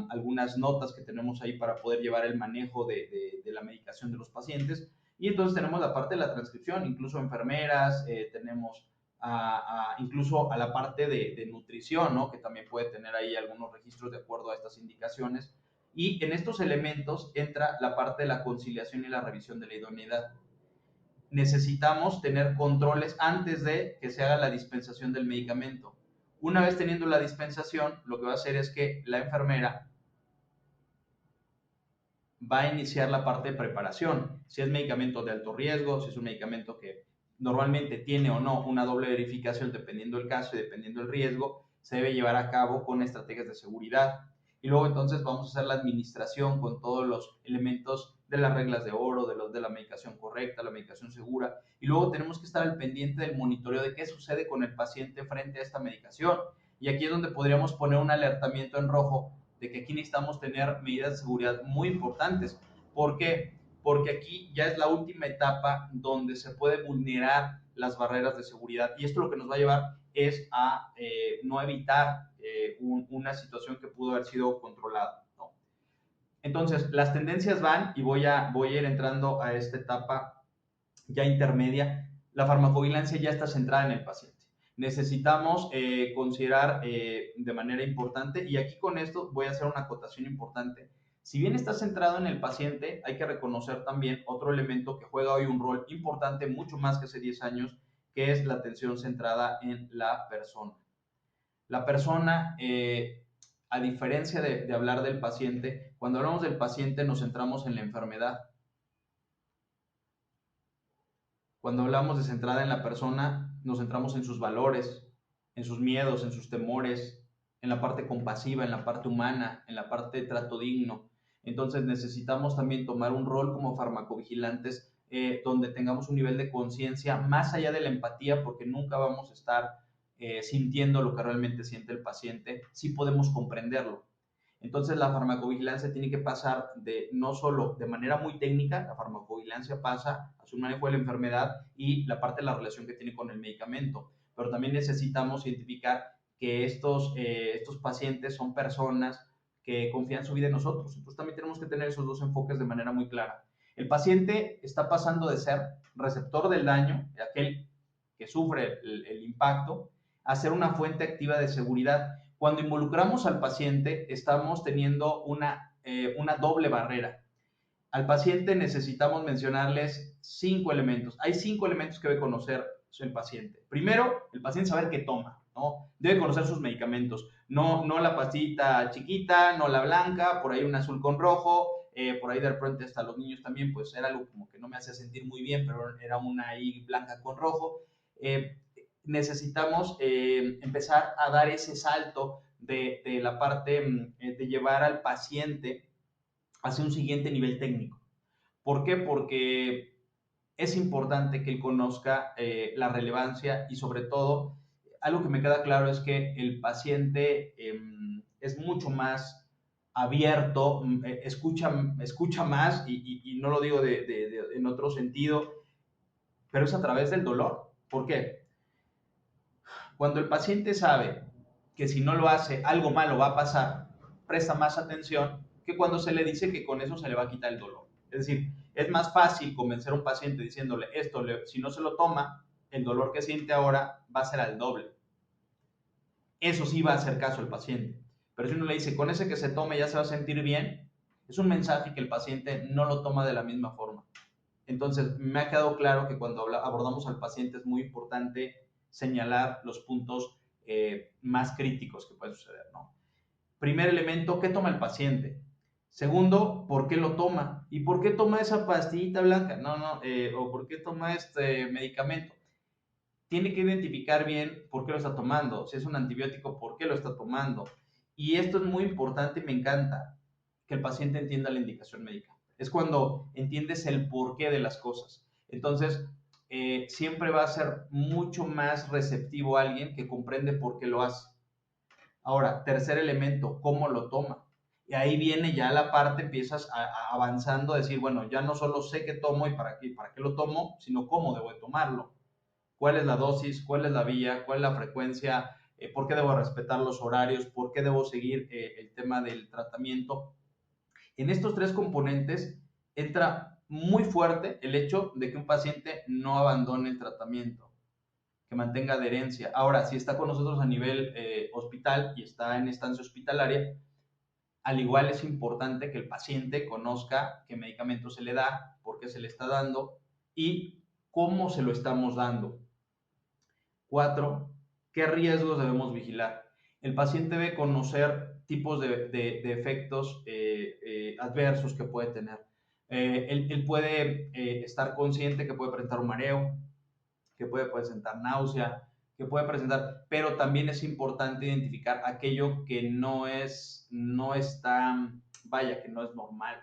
algunas notas que tenemos ahí para poder llevar el manejo de la medicación de los pacientes. Y entonces tenemos la parte de la transcripción, incluso enfermeras, tenemos incluso a la parte de nutrición, ¿no? Que también puede tener ahí algunos registros de acuerdo a estas indicaciones. Y en estos elementos entra la parte de la conciliación y la revisión de la idoneidad. Necesitamos tener controles antes de que se haga la dispensación del medicamento. Una vez teniendo la dispensación, lo que va a hacer es que la enfermera va a iniciar la parte de preparación. Si es medicamento de alto riesgo, si es un medicamento que normalmente tiene o no una doble verificación dependiendo del caso y dependiendo del riesgo, se debe llevar a cabo con estrategias de seguridad. Y luego entonces vamos a hacer la administración con todos los elementos de las reglas de oro, de la medicación correcta, la medicación segura. Y luego tenemos que estar al pendiente del monitoreo de qué sucede con el paciente frente a esta medicación. Y aquí es donde podríamos poner un alertamiento en rojo de que aquí necesitamos tener medidas de seguridad muy importantes. ¿Por qué? Porque aquí ya es la última etapa donde se puede vulnerar las barreras de seguridad y esto lo que nos va a llevar es a no evitar una situación que pudo haber sido controlada, ¿no? Entonces, las tendencias van y voy a ir entrando a esta etapa ya intermedia. La farmacovigilancia ya está centrada en el paciente. Necesitamos considerar de manera importante, y aquí con esto voy a hacer una acotación importante. Si bien está centrado en el paciente, hay que reconocer también otro elemento que juega hoy un rol importante, mucho más que hace 10 años, que es la atención centrada en la persona. La persona, a diferencia de hablar del paciente, cuando hablamos del paciente nos centramos en la enfermedad. Cuando hablamos de centrada en la persona, nos centramos en sus valores, en sus miedos, en sus temores, en la parte compasiva, en la parte humana, en la parte de trato digno. Entonces necesitamos también tomar un rol como farmacovigilantes donde tengamos un nivel de conciencia más allá de la empatía, porque nunca vamos a estar sintiendo lo que realmente siente el paciente, sí podemos comprenderlo. Entonces la farmacovigilancia tiene que pasar de no solo de manera muy técnica, la farmacovigilancia pasa a su manejo de la enfermedad y la parte de la relación que tiene con el medicamento, pero también necesitamos identificar que estos pacientes son personas que confían su vida en nosotros. Entonces también tenemos que tener esos dos enfoques de manera muy clara. El paciente está pasando de ser receptor del daño, de aquel que sufre el impacto, a ser una fuente activa de seguridad. Cuando involucramos al paciente, estamos teniendo una doble barrera. Al paciente necesitamos mencionarles 5 elementos. Hay 5 elementos que debe conocer el paciente. Primero, el paciente saber qué toma, ¿no? Debe conocer sus medicamentos. No la pastillita chiquita, no la blanca, por ahí un azul con rojo, por ahí de repente hasta los niños también, pues era algo como que no me hacía sentir muy bien, pero era una ahí blanca con rojo. Necesitamos empezar a dar ese salto de la parte de llevar al paciente hacia un siguiente nivel técnico. ¿Por qué? Porque es importante que él conozca la relevancia y sobre todo, algo que me queda claro es que el paciente es mucho más abierto, escucha más y no lo digo en otro sentido, pero es a través del dolor. ¿Por qué? Cuando el paciente sabe que si no lo hace, algo malo va a pasar, presta más atención que cuando se le dice que con eso se le va a quitar el dolor. Es decir, es más fácil convencer a un paciente diciéndole esto, si no se lo toma, el dolor que siente ahora va a ser al doble. Eso sí va a hacer caso al paciente. Pero si uno le dice, con ese que se tome ya se va a sentir bien, es un mensaje que el paciente no lo toma de la misma forma. Entonces, me ha quedado claro que cuando abordamos al paciente es muy importante señalar los puntos más críticos que pueden suceder, ¿no? Primer elemento, ¿qué toma el paciente? Segundo, ¿por qué lo toma? ¿Y por qué toma esa pastillita blanca? O ¿por qué toma este medicamento? Tiene que identificar bien por qué lo está tomando. Si es un antibiótico, ¿por qué lo está tomando? Y esto es muy importante y me encanta que el paciente entienda la indicación médica. Es cuando entiendes el porqué de las cosas. Entonces, siempre va a ser mucho más receptivo a alguien que comprende por qué lo hace. Ahora, tercer elemento, ¿cómo lo toma? Y ahí viene ya la parte, empiezas avanzando a decir, bueno, ya no solo sé qué tomo y para qué lo tomo, sino cómo debo de tomarlo. ¿Cuál es la dosis? ¿Cuál es la vía? ¿Cuál es la frecuencia? ¿Por qué debo respetar los horarios? ¿Por qué debo seguir el tema del tratamiento? En estos tres componentes entra muy fuerte el hecho de que un paciente no abandone el tratamiento, que mantenga adherencia. Ahora, si está con nosotros a nivel hospital y está en estancia hospitalaria, al igual es importante que el paciente conozca qué medicamento se le da, por qué se le está dando y cómo se lo estamos dando. 4. ¿Qué riesgos debemos vigilar? El paciente debe conocer tipos de efectos adversos que puede tener. Él puede estar consciente que puede presentar un mareo, que puede presentar náusea, que puede presentar, pero también es importante identificar aquello que no está, vaya, que no es normal.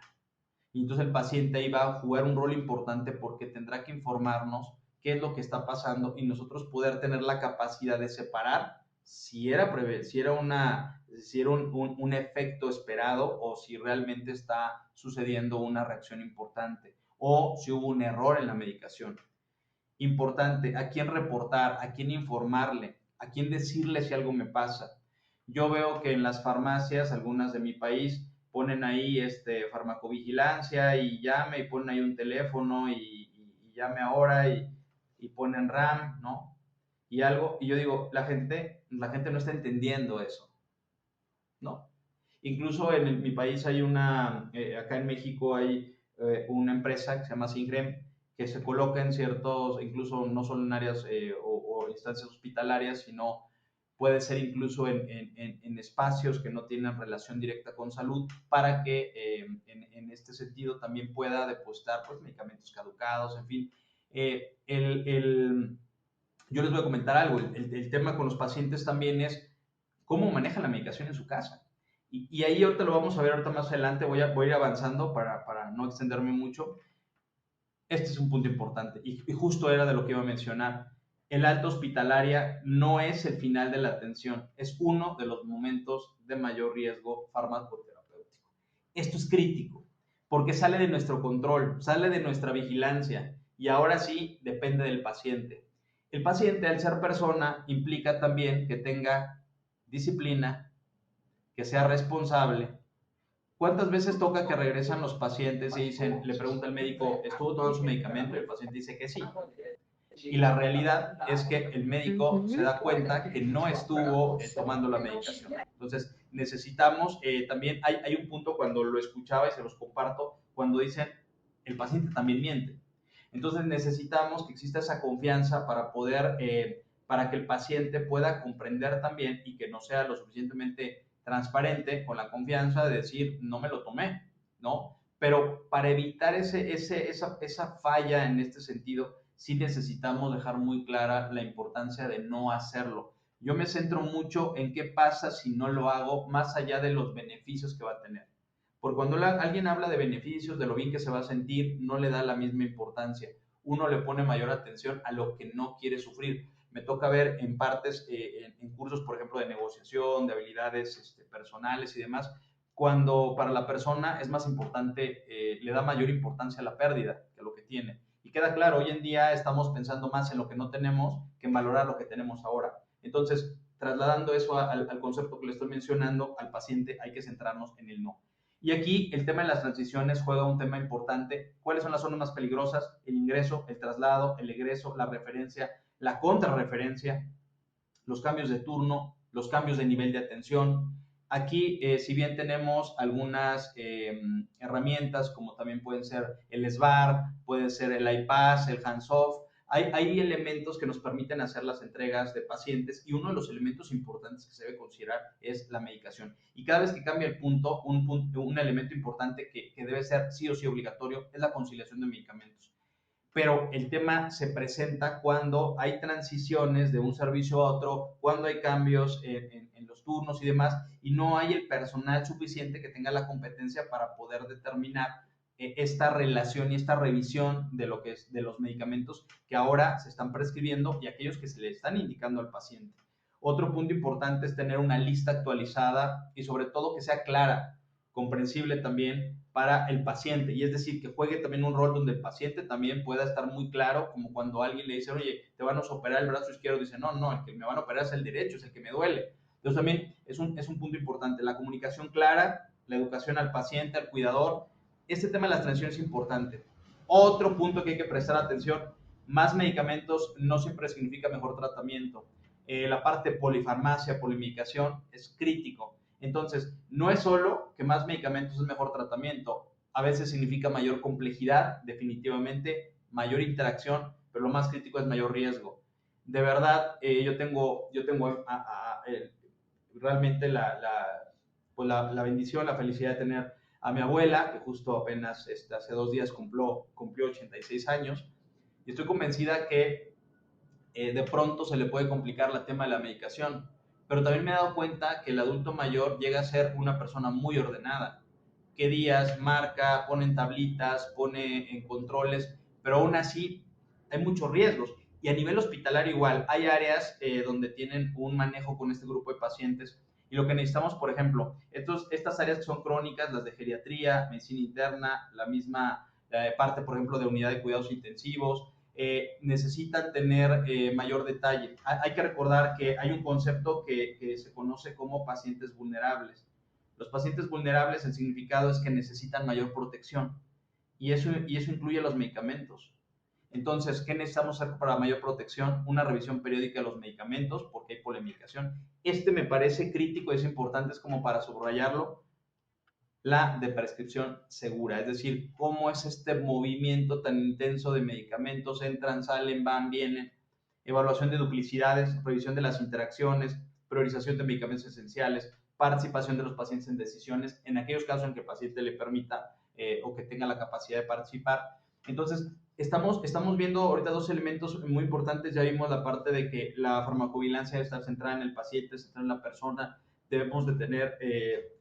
Y entonces el paciente ahí va a jugar un rol importante porque tendrá que informarnos qué es lo que está pasando y nosotros poder tener la capacidad de separar si era un efecto esperado o si realmente está sucediendo una reacción importante o si hubo un error en la medicación. Importante, a quién reportar, a quién informarle, a quién decirle si algo me pasa. Yo veo que en las farmacias, algunas de mi país, ponen ahí farmacovigilancia y llame y ponen ahí un teléfono y llame ahora y ponen RAM, ¿no? Y algo, y yo digo, la gente no está entendiendo eso, ¿no? Incluso en mi país hay acá en México hay una empresa que se llama Singrem, que se coloca en ciertos, incluso no solo en áreas o instancias hospitalarias, sino puede ser incluso en espacios que no tienen relación directa con salud, para que en este sentido también pueda depositar pues, medicamentos caducados, en fin. Eh, el, el, yo les voy a comentar algo, el tema con los pacientes también es cómo manejan la medicación en su casa. Y ahí ahorita lo vamos a ver ahorita más adelante, voy a ir avanzando para no extenderme mucho. Este es un punto importante y justo era de lo que iba a mencionar. El alta hospitalaria no es el final de la atención, es uno de los momentos de mayor riesgo farmacoterapéutico. Esto es crítico porque sale de nuestro control, sale de nuestra vigilancia y ahora sí depende del paciente. El paciente, al ser persona, implica también que tenga disciplina, que sea responsable. ¿Cuántas veces toca que regresan los pacientes y dicen, le pregunta el médico, ¿estuvo todo su medicamento? Y el paciente dice que sí. Y la realidad es que el médico se da cuenta que no estuvo tomando la medicación. Entonces, necesitamos, también hay un punto cuando lo escuchaba y se los comparto, cuando dicen, el paciente también miente. Entonces, necesitamos que exista esa confianza para que el paciente pueda comprender también y que no sea lo suficientemente transparente con la confianza de decir, no me lo tomé, ¿no? Pero para evitar esa falla en este sentido, sí necesitamos dejar muy clara la importancia de no hacerlo. Yo me centro mucho en qué pasa si no lo hago, más allá de los beneficios que va a tener. Porque cuando alguien habla de beneficios, de lo bien que se va a sentir, no le da la misma importancia. Uno le pone mayor atención a lo que no quiere sufrir. Me toca ver en partes, en cursos, por ejemplo, de negociación, de habilidades personales y demás, cuando para la persona es más importante, le da mayor importancia a la pérdida que a lo que tiene. Y queda claro, hoy en día estamos pensando más en lo que no tenemos que en valorar lo que tenemos ahora. Entonces, trasladando eso al concepto que le estoy mencionando, al paciente hay que centrarnos en el no. Y aquí el tema de las transiciones juega un tema importante. ¿Cuáles son las zonas más peligrosas? El ingreso, el traslado, el egreso, la referencia, la contrarreferencia, los cambios de turno, los cambios de nivel de atención. Aquí, si bien tenemos algunas herramientas, como también pueden ser el SBAR, puede ser el iPass, el hands-off, hay elementos que nos permiten hacer las entregas de pacientes y uno de los elementos importantes que se debe considerar es la medicación. Y cada vez que cambia el punto, un elemento importante que debe ser sí o sí obligatorio es la conciliación de medicamentos. Pero el tema se presenta cuando hay transiciones de un servicio a otro, cuando hay cambios en los turnos y demás, y no hay el personal suficiente que tenga la competencia para poder determinar esta relación y esta revisión de lo que es de los medicamentos que ahora se están prescribiendo y aquellos que se le están indicando al paciente. Otro punto importante es tener una lista actualizada y sobre todo que sea clara, comprensible también para el paciente. Y es decir, que juegue también un rol donde el paciente también pueda estar muy claro, como cuando alguien le dice, oye, te van a operar el brazo izquierdo, dice, no, no, el que me van a operar es el derecho, es el que me duele. Entonces también es un punto importante, la comunicación clara, la educación al paciente, al cuidador. Este tema de las transiciones es importante. Otro punto que hay que prestar atención, más medicamentos no siempre significa mejor tratamiento. La parte de polifarmacia, polimedicación es crítico. Entonces, no es solo que más medicamentos es mejor tratamiento, a veces significa mayor complejidad, definitivamente, mayor interacción, pero lo más crítico es mayor riesgo. De verdad, yo tengo realmente la bendición, la felicidad de tener a mi abuela, que justo apenas hace 2 días cumplió 86 años, y estoy convencida que de pronto se le puede complicar el tema de la medicación, pero también me he dado cuenta que el adulto mayor llega a ser una persona muy ordenada, qué días marca, pone en tablitas, pone en controles, pero aún así hay muchos riesgos. Y a nivel hospitalario igual, hay áreas donde tienen un manejo con este grupo de pacientes y lo que necesitamos, por ejemplo, estas áreas que son crónicas, las de geriatría, medicina interna, la misma parte, por ejemplo, de unidad de cuidados intensivos, necesitan tener mayor detalle. Hay que recordar que hay un concepto que se conoce como pacientes vulnerables. Los pacientes vulnerables, el significado es que necesitan mayor protección y eso incluye los medicamentos. Entonces, ¿qué necesitamos hacer para mayor protección? Una revisión periódica de los medicamentos porque hay polimedicación. Me parece crítico, es importante, es como para subrayarlo, la de prescripción segura, es decir, cómo es este movimiento tan intenso de medicamentos, entran, salen, van, vienen, evaluación de duplicidades, revisión de las interacciones, priorización de medicamentos esenciales, participación de los pacientes en decisiones, en aquellos casos en que el paciente le permita o que tenga la capacidad de participar. Entonces, estamos viendo ahorita dos elementos muy importantes. Ya vimos la parte de que la farmacovigilancia debe estar centrada en el paciente, centrada en la persona. Debemos de tener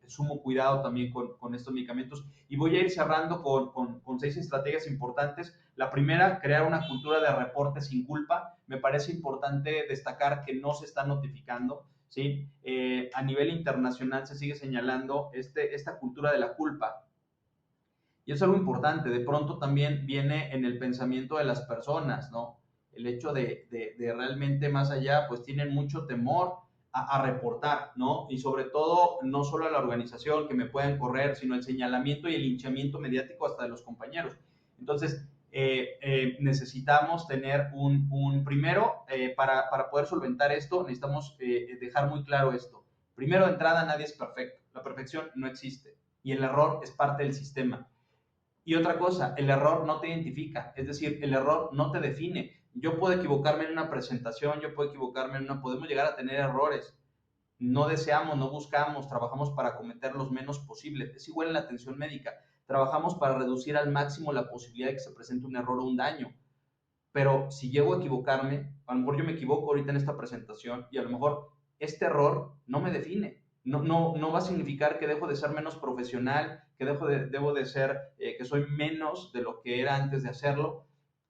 sumo cuidado también con estos medicamentos. Y voy a ir cerrando con 6 estrategias importantes. La primera, crear una cultura de reporte sin culpa. Me parece importante destacar que no se está notificando. ¿Sí? A nivel internacional se sigue señalando esta cultura de la culpa. Y es algo importante, de pronto también viene en el pensamiento de las personas, ¿no? El hecho de realmente más allá, pues tienen mucho temor a reportar, ¿no? Y sobre todo, no solo a la organización que me puedan correr, sino el señalamiento y el linchamiento mediático hasta de los compañeros. Entonces, necesitamos tener primero, para poder solventar esto, necesitamos dejar muy claro esto. Primero de entrada, nadie es perfecto. La perfección no existe y el error es parte del sistema. Y otra cosa, el error no te identifica, es decir, el error no te define. Yo puedo equivocarme en una presentación, yo puedo equivocarme en podemos llegar a tener errores. No deseamos, no buscamos, trabajamos para cometer los menos posibles. Es igual en la atención médica. Trabajamos para reducir al máximo la posibilidad de que se presente un error o un daño. Pero si llego a equivocarme, a lo mejor yo me equivoco ahorita en esta presentación y a lo mejor este error no me define. No va a significar que dejo de ser menos profesional, que debo de ser, que soy menos de lo que era antes de hacerlo.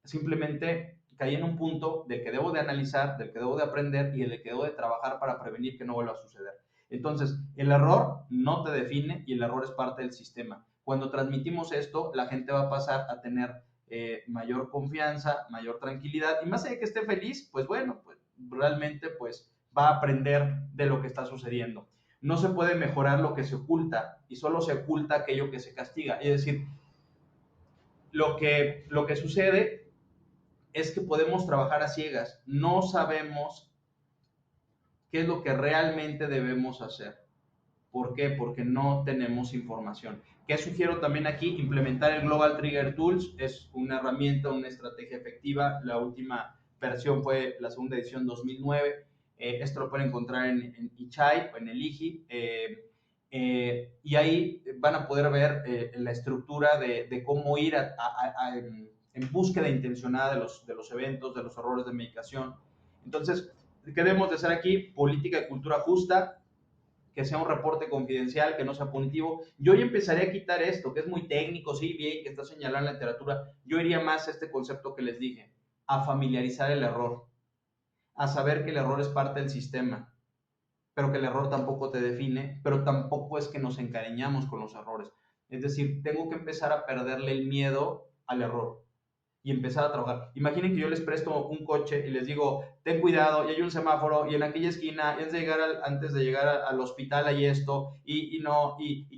Simplemente caí en un punto del que debo de analizar, del que debo de aprender y del que debo de trabajar para prevenir que no vuelva a suceder. Entonces, el error no te define y el error es parte del sistema. Cuando transmitimos esto, la gente va a pasar a tener mayor confianza, mayor tranquilidad y más allá de que esté feliz, pues bueno, pues realmente pues va a aprender de lo que está sucediendo. No se puede mejorar lo que se oculta y solo se oculta aquello que se castiga. Es decir, lo que sucede es que podemos trabajar a ciegas, no sabemos qué es lo que realmente debemos hacer. ¿Por qué? Porque no tenemos información. ¿Qué sugiero también aquí? Implementar el Global Trigger Tools es una herramienta, una estrategia efectiva. La última versión fue la segunda edición 2009. Esto lo pueden encontrar en ICHAI o en el IGI. Y ahí van a poder ver la estructura de cómo ir en búsqueda intencionada de los eventos, de los errores de medicación. Entonces, ¿qué debemos de hacer aquí? Política de cultura justa, que sea un reporte confidencial, que no sea punitivo. Yo ya empezaré a quitar esto, que es muy técnico, sí, bien, que está señalado en la literatura. Yo iría más a este concepto que les dije, a familiarizar el error, a saber que el error es parte del sistema, pero que el error tampoco te define, pero tampoco es que nos encariñamos con los errores. Es decir, tengo que empezar a perderle el miedo al error y empezar a trabajar. Imaginen que yo les presto un coche y les digo, ten cuidado, y hay un semáforo, y en aquella esquina, antes de llegar al hospital hay esto, y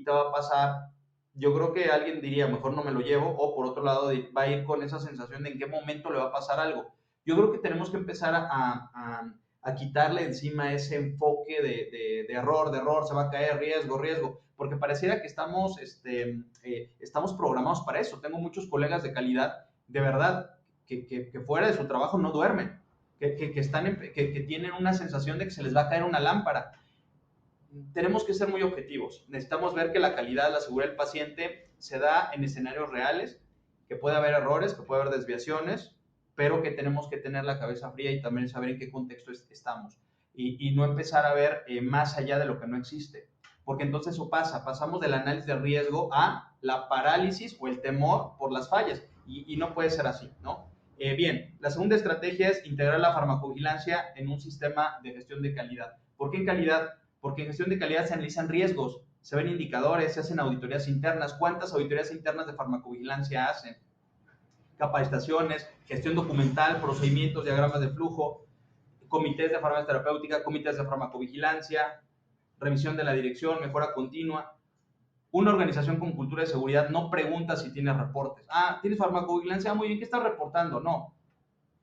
te va a pasar. Yo creo que alguien diría, mejor no me lo llevo, o por otro lado, va a ir con esa sensación de en qué momento le va a pasar algo. Yo creo que tenemos que empezar a quitarle encima ese enfoque de error, se va a caer, riesgo, porque pareciera que estamos programados para eso. Tengo muchos colegas de calidad, de verdad, que fuera de su trabajo no duermen, que tienen una sensación de que se les va a caer una lámpara. Tenemos que ser muy objetivos. Necesitamos ver que la calidad, la seguridad del paciente se da en escenarios reales, que puede haber errores, que puede haber desviaciones, pero que tenemos que tener la cabeza fría y también saber en qué contexto estamos. Y no empezar a ver más allá de lo que no existe. Porque entonces eso pasamos del análisis de riesgo a la parálisis o el temor por las fallas. Y no puede ser así, ¿no? Bien, la segunda estrategia es integrar la farmacovigilancia en un sistema de gestión de calidad. ¿Por qué calidad? Porque en gestión de calidad se analizan riesgos, se ven indicadores, se hacen auditorías internas. ¿Cuántas auditorías internas de farmacovigilancia hacen? Capacitaciones, gestión documental, procedimientos, diagramas de flujo, comités de farmacoterapéutica, comités de farmacovigilancia, revisión de la dirección, mejora continua. Una organización con cultura de seguridad no pregunta si tienes reportes. ¿Tienes farmacovigilancia? Muy bien, ¿qué estás reportando? No.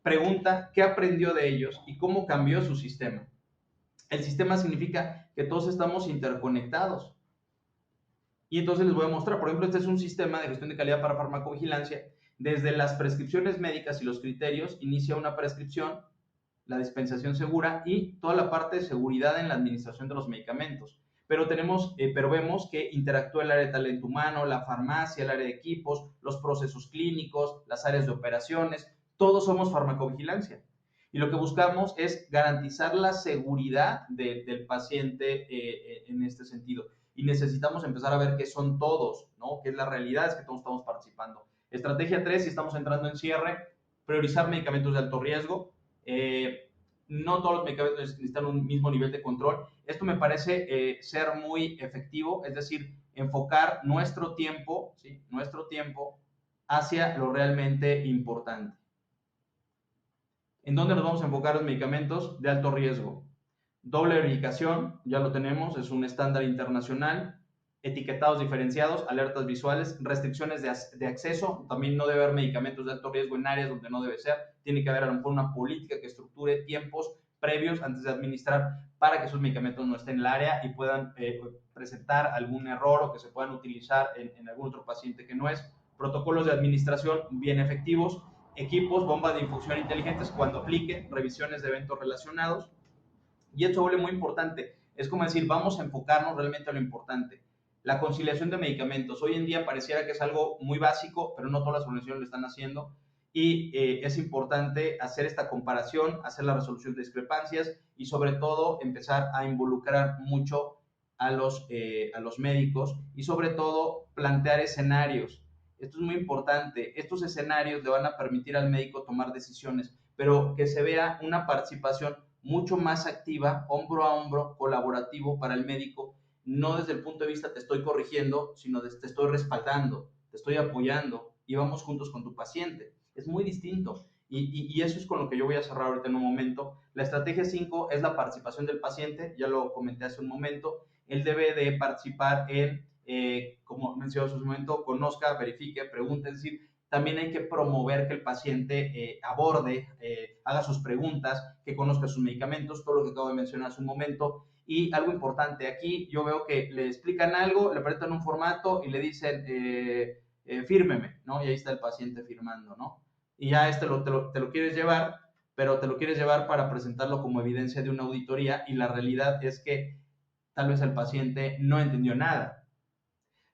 Pregunta qué aprendió de ellos y cómo cambió su sistema. El sistema significa que todos estamos interconectados. Y entonces les voy a mostrar, por ejemplo, este es un sistema de gestión de calidad para farmacovigilancia. Desde las prescripciones médicas y los criterios, inicia una prescripción, la dispensación segura y toda la parte de seguridad en la administración de los medicamentos. Pero vemos que interactúa el área de talento humano, la farmacia, el área de equipos, los procesos clínicos, las áreas de operaciones, todos somos farmacovigilancia. Y lo que buscamos es garantizar la seguridad del paciente en este sentido. Y necesitamos empezar a ver qué son todos, ¿no? Qué es la realidad, es que todos estamos participando. Estrategia 3, si estamos entrando en cierre, priorizar medicamentos de alto riesgo. No todos los medicamentos necesitan un mismo nivel de control. Esto me parece ser muy efectivo, es decir, enfocar nuestro tiempo, ¿sí? Nuestro tiempo hacia lo realmente importante. ¿En dónde nos vamos a enfocar los medicamentos de alto riesgo? Doble verificación, ya lo tenemos, es un estándar internacional. Etiquetados diferenciados, alertas visuales, restricciones de acceso. También no debe haber medicamentos de alto riesgo en áreas donde no debe ser. Tiene que haber a lo mejor una política que estructure tiempos previos antes de administrar para que esos medicamentos no estén en el área y puedan presentar algún error o que se puedan utilizar en algún otro paciente que no es. Protocolos de administración bien efectivos. Equipos, bombas de infusión inteligentes cuando aplique, revisiones de eventos relacionados. Y esto vuelve muy importante. Es como decir, vamos a enfocarnos realmente a lo importante. La conciliación de medicamentos. Hoy en día pareciera que es algo muy básico, pero no todas las organizaciones lo están haciendo. Y es importante hacer esta comparación, hacer la resolución de discrepancias y sobre todo empezar a involucrar mucho a los médicos y sobre todo plantear escenarios. Esto es muy importante. Estos escenarios le van a permitir al médico tomar decisiones, pero que se vea una participación mucho más activa, hombro a hombro, colaborativo para el médico, no desde el punto de vista te estoy corrigiendo, sino te estoy respaldando, te estoy apoyando y vamos juntos con tu paciente. Es muy distinto y eso es con lo que yo voy a cerrar ahorita en un momento. La estrategia 5 es la participación del paciente, ya lo comenté hace un momento. Él debe de participar en, como mencioné hace un momento, conozca, verifique, pregunte, es decir, también hay que promover que el paciente aborde, haga sus preguntas, que conozca sus medicamentos, todo lo que acabo de mencionar hace un momento. Y algo importante, aquí yo veo que le explican algo, le presentan un formato y le dicen, fírmeme, ¿no? Y ahí está el paciente firmando, ¿no? Y ya te lo quieres llevar, pero te lo quieres llevar para presentarlo como evidencia de una auditoría y la realidad es que tal vez el paciente no entendió nada.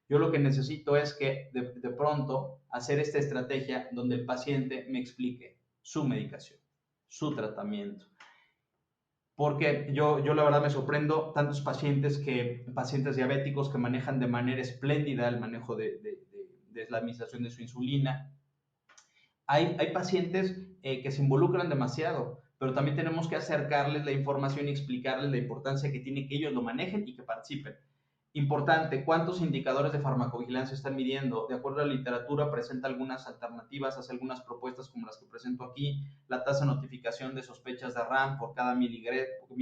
Yo lo que necesito es que de pronto hacer esta estrategia donde el paciente me explique su medicación, su tratamiento. Porque yo la verdad me sorprendo tantos pacientes diabéticos que manejan de manera espléndida el manejo de la administración de su insulina. Hay pacientes que se involucran demasiado, pero también tenemos que acercarles la información y explicarles la importancia que tiene que ellos lo manejen y que participen. Importante, ¿cuántos indicadores de farmacovigilancia están midiendo? De acuerdo a la literatura, presenta algunas alternativas, hace algunas propuestas como las que presento aquí, la tasa de notificación de sospechas de RAM por cada mil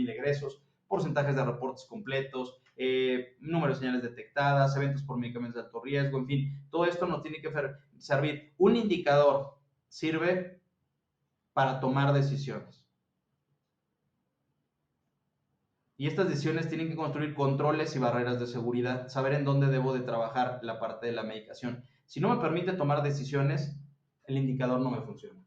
egresos, porcentajes de reportes completos, número de señales detectadas, eventos por medicamentos de alto riesgo, en fin, todo esto nos tiene que servir. Un indicador sirve para tomar decisiones. Y estas decisiones tienen que construir controles y barreras de seguridad, saber en dónde debo de trabajar la parte de la medicación. Si no me permite tomar decisiones, el indicador no me funciona.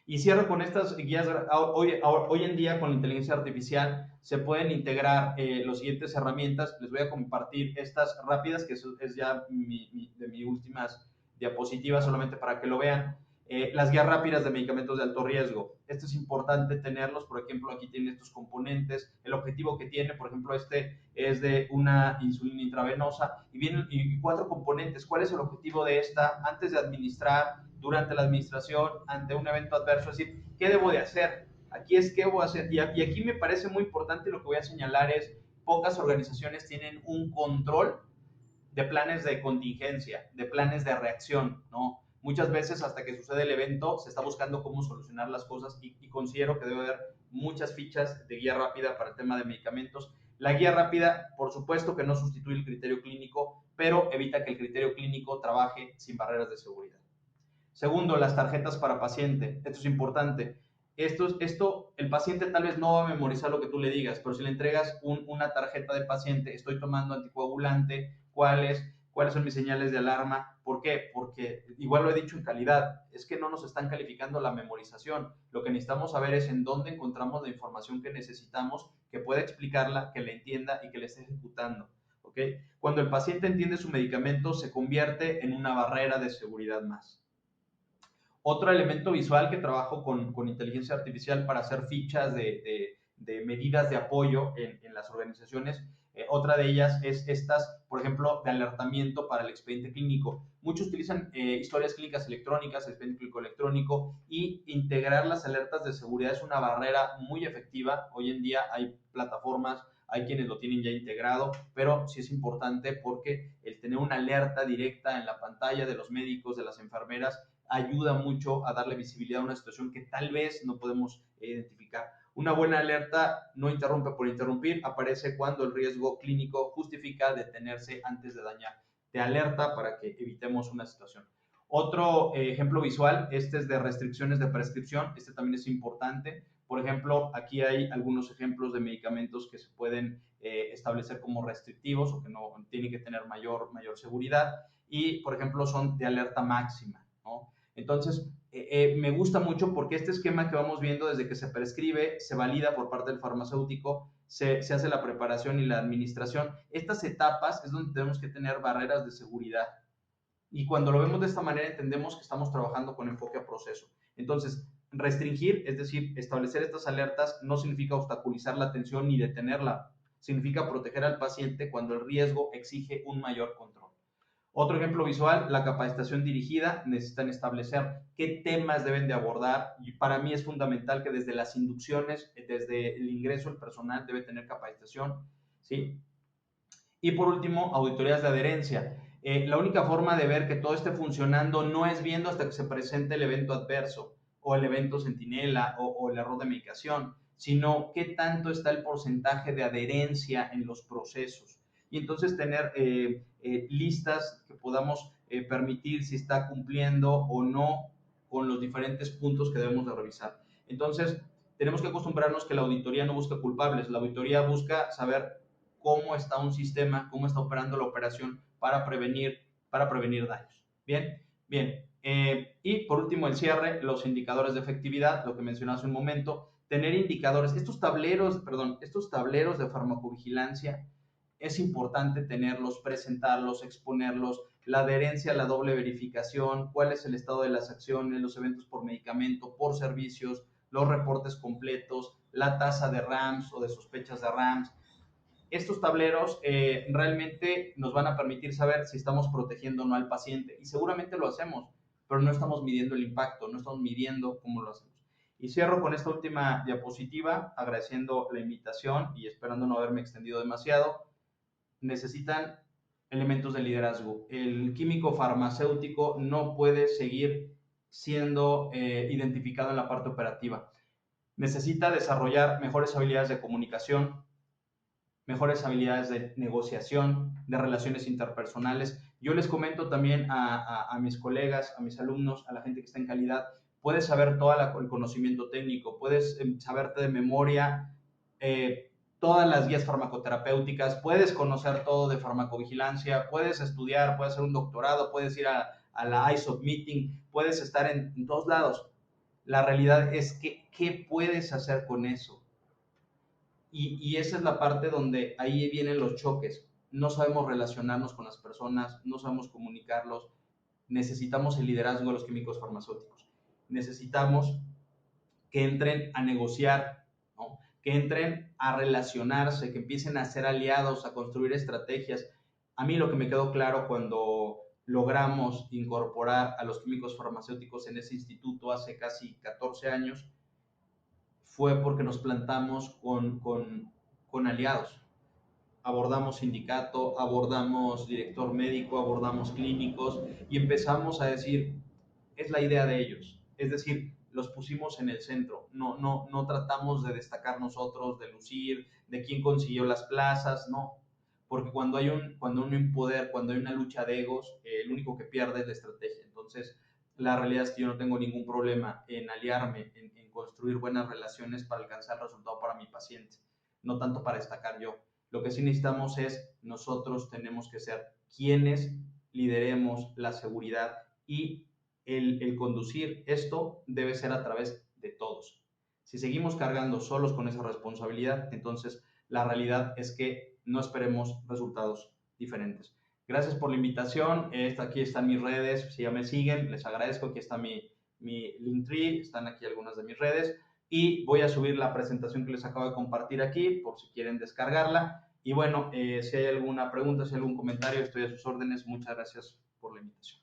Y cierro con estas guías. Hoy en día con la inteligencia artificial se pueden integrar las siguientes herramientas. Les voy a compartir estas rápidas, que es ya de mis últimas diapositivas, solamente para que lo vean. Las guías rápidas de medicamentos de alto riesgo. Esto es importante tenerlos. Por ejemplo, aquí tienen estos componentes. El objetivo que tiene, por ejemplo, este es de una insulina intravenosa y vienen 4 componentes. ¿Cuál es el objetivo de esta? Antes de administrar, durante la administración, ante un evento adverso, es decir, ¿qué debo de hacer? Aquí es qué voy a hacer. Y aquí me parece muy importante, lo que voy a señalar es, pocas organizaciones tienen un control de planes de contingencia, de planes de reacción, ¿no? Muchas veces hasta que sucede el evento se está buscando cómo solucionar las cosas y considero que debe haber muchas fichas de guía rápida para el tema de medicamentos. La guía rápida, por supuesto que no sustituye el criterio clínico, pero evita que el criterio clínico trabaje sin barreras de seguridad. Segundo, las tarjetas para paciente. Esto es importante. El paciente tal vez no va a memorizar lo que tú le digas, pero si le entregas una tarjeta de paciente, estoy tomando anticoagulante, ¿cuáles son mis señales de alarma? ¿Por qué? Porque, igual lo he dicho en calidad, es que no nos están calificando la memorización. Lo que necesitamos saber es en dónde encontramos la información que necesitamos, que pueda explicarla, que la entienda y que la esté ejecutando. ¿Okay? Cuando el paciente entiende su medicamento, se convierte en una barrera de seguridad más. Otro elemento visual que trabajo con inteligencia artificial para hacer fichas de medidas de apoyo en las organizaciones. Otra de ellas es estas, por ejemplo, de alertamiento para el expediente clínico. Muchos utilizan historias clínicas electrónicas, expediente clínico electrónico, y integrar las alertas de seguridad es una barrera muy efectiva. Hoy en día hay plataformas, hay quienes lo tienen ya integrado, pero sí es importante porque el tener una alerta directa en la pantalla de los médicos, de las enfermeras, ayuda mucho a darle visibilidad a una situación que tal vez no podemos identificar. Una buena alerta no interrumpe por interrumpir, aparece cuando el riesgo clínico justifica detenerse antes de dañar. Te alerta para que evitemos una situación. Otro ejemplo visual, este es de restricciones de prescripción, este también es importante. Por ejemplo, aquí hay algunos ejemplos de medicamentos que se pueden establecer como restrictivos o que no tienen que tener mayor seguridad y, por ejemplo, son de alerta máxima, ¿no? Entonces, me gusta mucho porque este esquema que vamos viendo desde que se prescribe, se valida por parte del farmacéutico, se hace la preparación y la administración. Estas etapas es donde tenemos que tener barreras de seguridad. Y cuando lo vemos de esta manera, entendemos que estamos trabajando con enfoque a proceso. Entonces, restringir, es decir, establecer estas alertas, no significa obstaculizar la atención ni detenerla. Significa proteger al paciente cuando el riesgo exige un mayor control. Otro ejemplo visual, la capacitación dirigida. Necesitan establecer qué temas deben de abordar y para mí es fundamental que desde las inducciones, desde el ingreso, el personal debe tener capacitación, ¿sí? Y por último, auditorías de adherencia. La única forma de ver que todo esté funcionando no es viendo hasta que se presente el evento adverso o el evento centinela o el error de medicación, sino qué tanto está el porcentaje de adherencia en los procesos. Y entonces tener listas que podamos permitir si está cumpliendo o no con los diferentes puntos que debemos de revisar. Entonces, tenemos que acostumbrarnos que la auditoría no busca culpables, la auditoría busca saber cómo está un sistema, cómo está operando la operación para prevenir daños. Bien, bien. Y por último, el cierre, los indicadores de efectividad, lo que mencioné hace un momento, tener indicadores, estos tableros de farmacovigilancia, es importante tenerlos, presentarlos, exponerlos, la adherencia a la doble verificación, cuál es el estado de las acciones, los eventos por medicamento, por servicios, los reportes completos, la tasa de RAMS o de sospechas de RAMS. Estos tableros realmente nos van a permitir saber si estamos protegiendo o no al paciente y seguramente lo hacemos, pero no estamos midiendo el impacto, no estamos midiendo cómo lo hacemos. Y cierro con esta última diapositiva, agradeciendo la invitación y esperando no haberme extendido demasiado. Necesitan elementos de liderazgo. El químico farmacéutico no puede seguir siendo identificado en la parte operativa. Necesita desarrollar mejores habilidades de comunicación, mejores habilidades de negociación, de relaciones interpersonales. Yo les comento también a mis colegas, a mis alumnos, a la gente que está en calidad, puedes saber todo el conocimiento técnico, puedes saberte de memoria todas las guías farmacoterapéuticas, puedes conocer todo de farmacovigilancia, puedes estudiar, puedes hacer un doctorado, puedes ir a la ISOP Meeting, puedes estar en todos lados. La realidad es que, ¿qué puedes hacer con eso? Y esa es la parte donde ahí vienen los choques. No sabemos relacionarnos con las personas, no sabemos comunicarlos. Necesitamos el liderazgo de los químicos farmacéuticos. Necesitamos que entren a negociar, ¿no? Que entren a relacionarse, que empiecen a ser aliados, a construir estrategias. A mí lo que me quedó claro cuando logramos incorporar a los químicos farmacéuticos en ese instituto hace casi 14 años fue porque nos plantamos con aliados. Abordamos sindicato, abordamos director médico, abordamos clínicos y empezamos a decir, es la idea de ellos. Es decir, los pusimos en el centro. No tratamos de destacar nosotros, de lucir, de quién consiguió las plazas, no. Porque cuando hay un poder, cuando hay una lucha de egos, el único que pierde es la estrategia. Entonces, la realidad es que yo no tengo ningún problema en aliarme, en construir buenas relaciones para alcanzar el resultado para mi paciente, no tanto para destacar yo. Lo que sí necesitamos es, nosotros tenemos que ser quienes lideremos la seguridad y el conducir esto debe ser a través de todos. Si seguimos cargando solos con esa responsabilidad, entonces la realidad es que no esperemos resultados diferentes. Gracias por la invitación. Aquí están mis redes. Si ya me siguen, les agradezco. Aquí está mi Linktree. Están aquí algunas de mis redes. Y voy a subir la presentación que les acabo de compartir aquí por si quieren descargarla. Y bueno, si hay alguna pregunta, si hay algún comentario, estoy a sus órdenes. Muchas gracias por la invitación.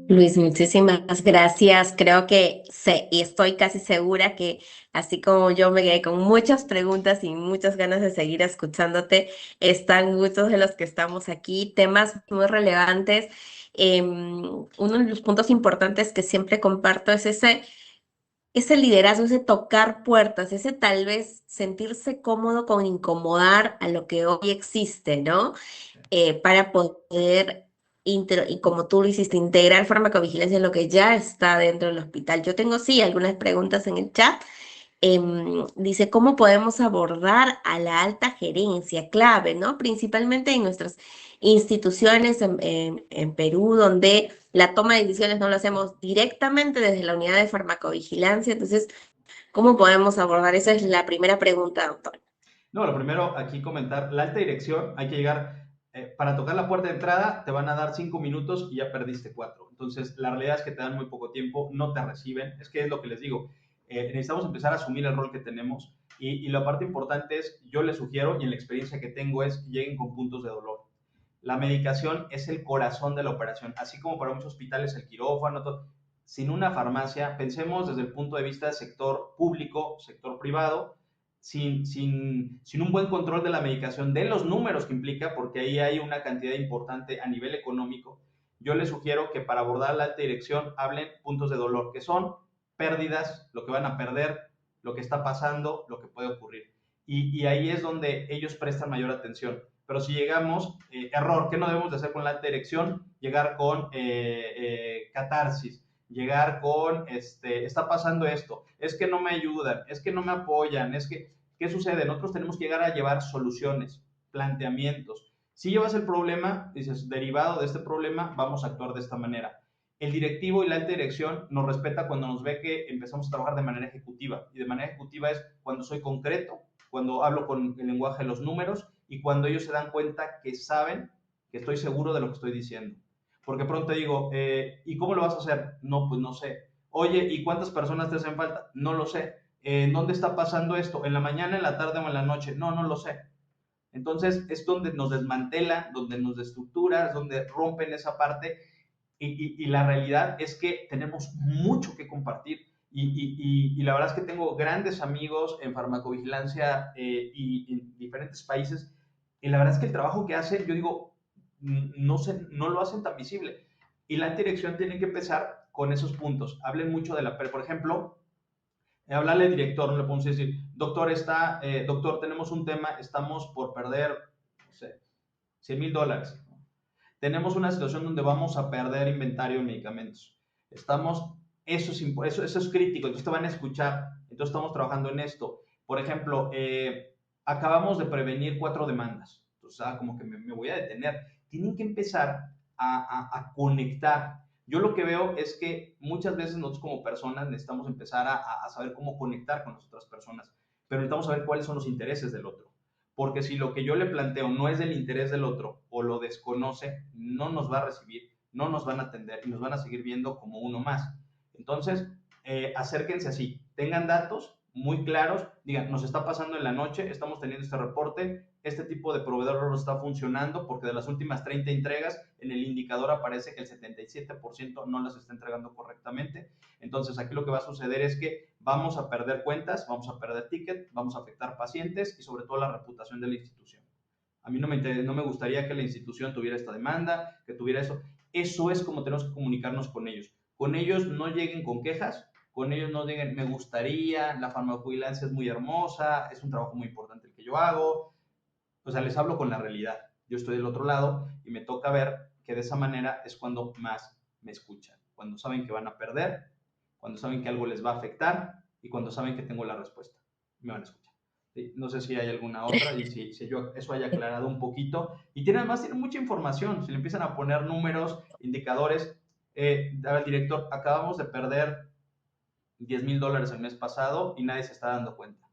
Luis, muchísimas gracias. Creo que sé y estoy casi segura que así como yo me quedé con muchas preguntas y muchas ganas de seguir escuchándote, están muchos de los que estamos aquí, temas muy relevantes. Uno de los puntos importantes que siempre comparto es ese liderazgo, ese tocar puertas, ese tal vez sentirse cómodo con incomodar a lo que hoy existe, ¿no? Para poder, y como tú lo hiciste, integrar farmacovigilancia en lo que ya está dentro del hospital. Yo tengo, sí, algunas preguntas en el chat. Dice, ¿cómo podemos abordar a la alta gerencia clave, ¿no? Principalmente en nuestras instituciones en Perú, donde la toma de decisiones no lo hacemos directamente desde la unidad de farmacovigilancia. Entonces, ¿cómo podemos abordar? Esa es la primera pregunta, doctor. No, lo primero aquí comentar, la alta dirección, hay que llegar, para tocar la puerta de entrada te van a dar 5 minutos y ya perdiste 4. Entonces, la realidad es que te dan muy poco tiempo, no te reciben, es que es lo que les digo, necesitamos empezar a asumir el rol que tenemos y la parte importante es, yo les sugiero y en la experiencia que tengo es, lleguen con puntos de dolor. La medicación es el corazón de la operación, así como para muchos hospitales el quirófano, todo. Sin una farmacia, pensemos desde el punto de vista del sector público, sector privado, sin un buen control de la medicación, de los números que implica, porque ahí hay una cantidad importante a nivel económico, yo les sugiero que para abordar la alta dirección hablen puntos de dolor, que son pérdidas, lo que van a perder, lo que está pasando, lo que puede ocurrir. Y ahí es donde ellos prestan mayor atención. Pero si llegamos, error, ¿qué no debemos de hacer con la alta dirección? Llegar con catarsis, llegar con, está pasando esto, es que no me ayudan, es que no me apoyan, es que, ¿qué sucede? Nosotros tenemos que llegar a llevar soluciones, planteamientos. Si llevas el problema, dices, derivado de este problema, vamos a actuar de esta manera. El directivo y la alta dirección nos respeta cuando nos ve que empezamos a trabajar de manera ejecutiva. Y de manera ejecutiva es cuando soy concreto, cuando hablo con el lenguaje de los números y cuando ellos se dan cuenta que saben que estoy seguro de lo que estoy diciendo. Porque pronto digo, ¿y cómo lo vas a hacer? No, pues no sé. Oye, ¿y cuántas personas te hacen falta? No lo sé. ¿En dónde está pasando esto? ¿En la mañana, en la tarde o en la noche? No, no lo sé. Entonces es donde nos desmantelan, donde nos destructuran, donde rompen esa parte y la realidad es que tenemos mucho que compartir. Y la verdad es que tengo grandes amigos en farmacovigilancia y en diferentes países. Y la verdad es que el trabajo que hacen, yo digo, no lo hacen tan visible. Y la dirección tiene que empezar con esos puntos. Hablen mucho de por ejemplo, hablarle al director, no le podemos decir, doctor, doctor, tenemos un tema, estamos por perder, no sé, $100,000. Tenemos una situación donde vamos a perder inventario de medicamentos. Eso es crítico, entonces te van a escuchar, entonces estamos trabajando en esto. Por ejemplo, acabamos de prevenir 4 demandas, entonces como que me voy a detener. Tienen que empezar a conectar. Yo lo que veo es que muchas veces nosotros como personas necesitamos empezar a saber cómo conectar con las otras personas, pero necesitamos saber cuáles son los intereses del otro. Porque si lo que yo le planteo no es del interés del otro o lo desconoce, no nos va a recibir, no nos van a atender y nos van a seguir viendo como uno más. Entonces, acérquense así, tengan datos muy claros, digan, nos está pasando en la noche, estamos teniendo este reporte, este tipo de proveedor no está funcionando porque de las últimas 30 entregas, en el indicador aparece que el 77% no las está entregando correctamente. Entonces, aquí lo que va a suceder es que vamos a perder cuentas, vamos a perder ticket, vamos a afectar pacientes y sobre todo la reputación de la institución. A mí no me gustaría que la institución tuviera esta demanda, que tuviera eso. Eso es como tenemos que comunicarnos con ellos. Con ellos no lleguen con quejas, con ellos no lleguen, me gustaría, la farmacovigilancia es muy hermosa, es un trabajo muy importante el que yo hago. O sea, les hablo con la realidad. Yo estoy del otro lado y me toca ver que de esa manera es cuando más me escuchan. Cuando saben que van a perder, cuando saben que algo les va a afectar y cuando saben que tengo la respuesta. Me van a escuchar. ¿Sí? No sé si hay alguna otra y si yo eso haya aclarado un poquito. Y además tienen mucha información. Si le empiezan a poner números, indicadores. A ver, director, acabamos de perder $10,000 el mes pasado y nadie se está dando cuenta.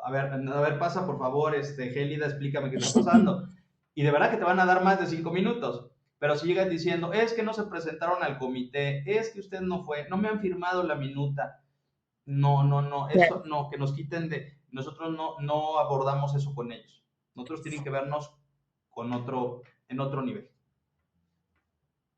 A ver, pasa por favor, Gélida, explícame qué está pasando. Y de verdad que te van a dar más de 5 minutos. Pero si llegan diciendo, es que no se presentaron al comité, es que usted no fue, no me han firmado la minuta. No, eso no, que nos quiten nosotros no abordamos eso con ellos. Nosotros tienen que vernos en otro nivel.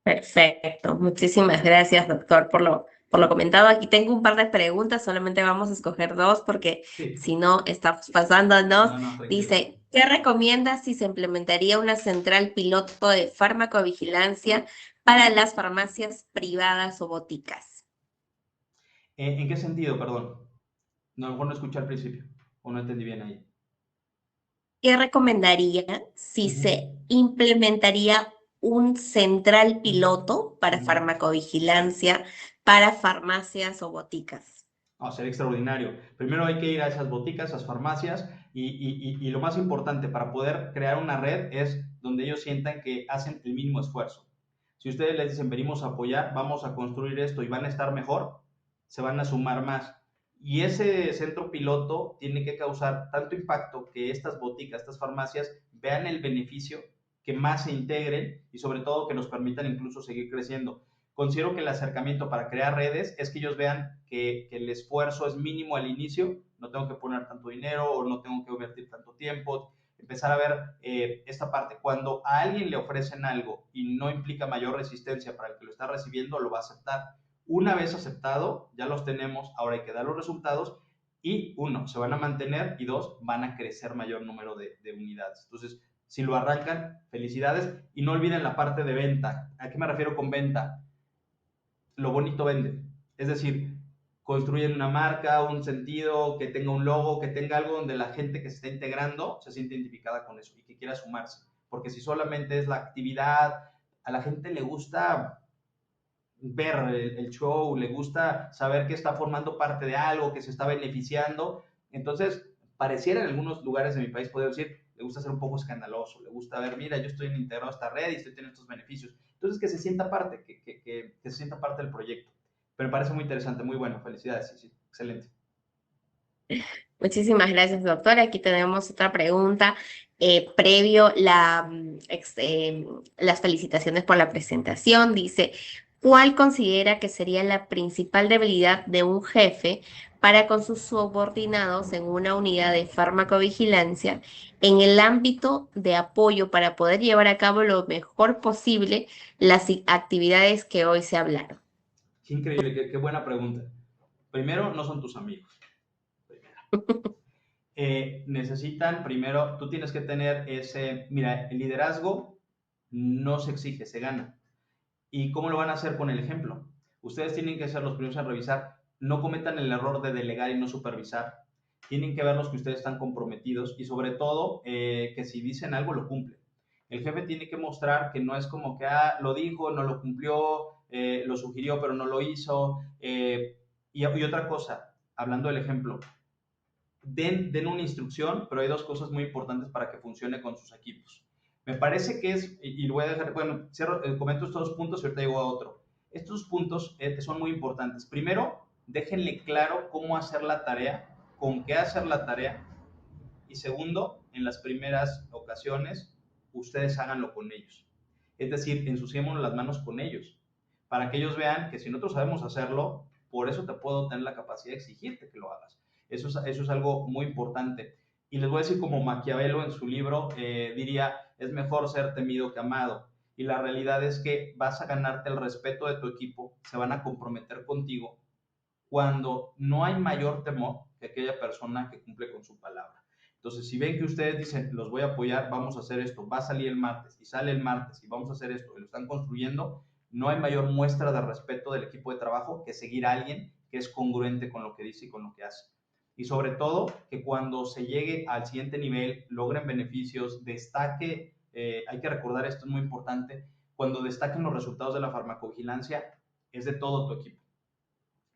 Perfecto. Muchísimas gracias, doctor, por lo comentado. Aquí tengo un par de preguntas, solamente vamos a escoger dos porque Sí, si no, estamos pasándonos. no, tranquila. Dice, ¿qué recomiendas si se implementaría una central piloto de farmacovigilancia para las farmacias privadas o boticas? ¿En qué sentido, perdón? No, a lo mejor no escuché al principio o no entendí bien ahí. ¿Qué recomendaría si Uh -huh, se implementaría un central uh -huh, piloto para uh -huh. farmacovigilancia para farmacias o boticas? Sería extraordinario. Primero hay que ir a esas boticas, a esas farmacias y lo más importante para poder crear una red es donde ellos sientan que hacen el mínimo esfuerzo. Si ustedes les dicen venimos a apoyar, vamos a construir esto y van a estar mejor, se van a sumar más. Y ese centro piloto tiene que causar tanto impacto que estas boticas, estas farmacias vean el beneficio, que más se integren y sobre todo que nos permitan incluso seguir creciendo. Considero que el acercamiento para crear redes es que ellos vean que el esfuerzo es mínimo al inicio, no tengo que poner tanto dinero o no tengo que invertir tanto tiempo, empezar a ver esta parte. Cuando a alguien le ofrecen algo y no implica mayor resistencia para el que lo está recibiendo, lo va a aceptar. Una vez aceptado, ya los tenemos, ahora hay que dar los resultados y uno, se van a mantener y dos, van a crecer mayor número de unidades. Entonces, si lo arrancan, felicidades y no olviden la parte de venta. ¿A qué me refiero con venta? Lo bonito vende. Es decir, construyen una marca, un sentido, que tenga un logo, que tenga algo donde la gente que se está integrando se siente identificada con eso y que quiera sumarse. Porque si solamente es la actividad, a la gente le gusta ver el show, le gusta saber que está formando parte de algo, que se está beneficiando. Entonces, pareciera en algunos lugares de mi país, poder decir, le gusta ser un poco escandaloso, le gusta ver, mira, yo estoy integrado a esta red y estoy teniendo estos beneficios. Entonces, que se sienta parte, que se sienta parte del proyecto. Pero me parece muy interesante, muy bueno, felicidades, sí, sí, excelente. Muchísimas gracias, doctora. Aquí tenemos otra pregunta. Previo las felicitaciones por la presentación. Dice, ¿cuál considera que sería la principal debilidad de un jefe para con sus subordinados en una unidad de farmacovigilancia en el ámbito de apoyo para poder llevar a cabo lo mejor posible las actividades que hoy se hablaron? Qué increíble, qué buena pregunta. Primero, no son tus amigos. Primero. Necesitan, primero, tú tienes que tener mira, el liderazgo no se exige, se gana. ¿Y cómo lo van a hacer? Con el ejemplo. Ustedes tienen que ser los primeros en revisar. No cometan el error de delegar y no supervisar. Tienen que verlos que ustedes están comprometidos y sobre todo que si dicen algo lo cumplen. El jefe tiene que mostrar que no es como que lo dijo, no lo cumplió, lo sugirió pero no lo hizo. Y otra cosa, hablando del ejemplo, den una instrucción, pero hay dos cosas muy importantes para que funcione con sus equipos. Me parece que y lo voy a dejar, bueno, comento estos dos puntos y ahorita llego a otro. Estos puntos son muy importantes. Primero, déjenle claro cómo hacer la tarea, con qué hacer la tarea. Y segundo, en las primeras ocasiones, ustedes háganlo con ellos. Es decir, ensuciémonos las manos con ellos, para que ellos vean que si nosotros sabemos hacerlo, por eso te puedo tener la capacidad de exigirte que lo hagas. Eso es algo muy importante. Y les voy a decir como Maquiavelo en su libro diría, es mejor ser temido que amado. Y la realidad es que vas a ganarte el respeto de tu equipo, se van a comprometer contigo cuando no hay mayor temor que aquella persona que cumple con su palabra. Entonces, si ven que ustedes dicen, los voy a apoyar, vamos a hacer esto, va a salir el martes, y sale el martes, y vamos a hacer esto, y lo están construyendo, no hay mayor muestra de respeto del equipo de trabajo que seguir a alguien que es congruente con lo que dice y con lo que hace. Y sobre todo, que cuando se llegue al siguiente nivel, logren beneficios, destaque, hay que recordar esto, es muy importante, cuando destaquen los resultados de la farmacovigilancia, es de todo tu equipo.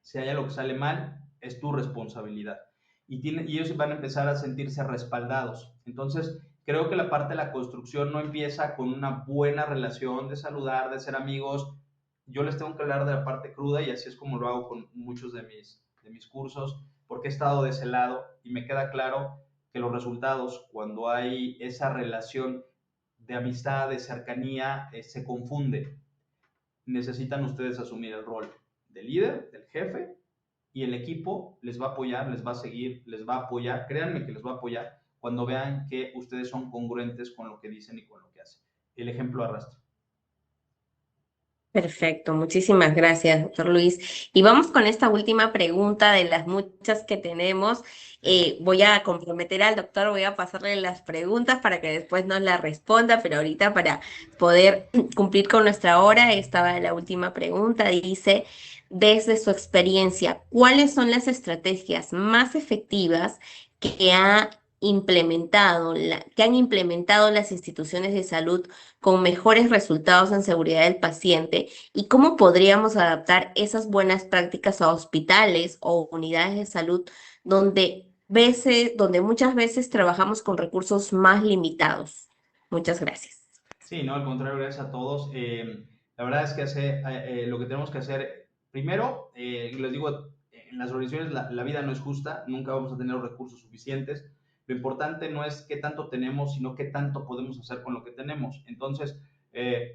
Si hay algo que sale mal, es tu responsabilidad. Y ellos van a empezar a sentirse respaldados. Entonces, creo que la parte de la construcción no empieza con una buena relación de saludar, de ser amigos. Yo les tengo que hablar de la parte cruda y así es como lo hago con muchos de mis cursos, porque he estado de ese lado y me queda claro que los resultados, cuando hay esa relación de amistad, de cercanía, se confunde. Necesitan ustedes asumir el rol del líder, del jefe, y el equipo les va a apoyar, les va a seguir, les va a apoyar, créanme que les va a apoyar cuando vean que ustedes son congruentes con lo que dicen y con lo que hacen. El ejemplo arrastra. Perfecto, muchísimas gracias, doctor Luis. Y vamos con esta última pregunta de las muchas que tenemos. Voy a comprometer al doctor, voy a pasarle las preguntas para que después nos las responda, pero ahorita para poder cumplir con nuestra hora, esta va la última pregunta. Dice, desde su experiencia, ¿cuáles son las estrategias más efectivas que que han implementado las instituciones de salud con mejores resultados en seguridad del paciente y cómo podríamos adaptar esas buenas prácticas a hospitales o unidades de salud donde muchas veces trabajamos con recursos más limitados? Muchas gracias. Sí, no, al contrario, gracias a todos. La verdad es que lo que tenemos que hacer, primero, les digo, en las organizaciones la vida no es justa, nunca vamos a tener los recursos suficientes. Lo importante no es qué tanto tenemos, sino qué tanto podemos hacer con lo que tenemos. Entonces,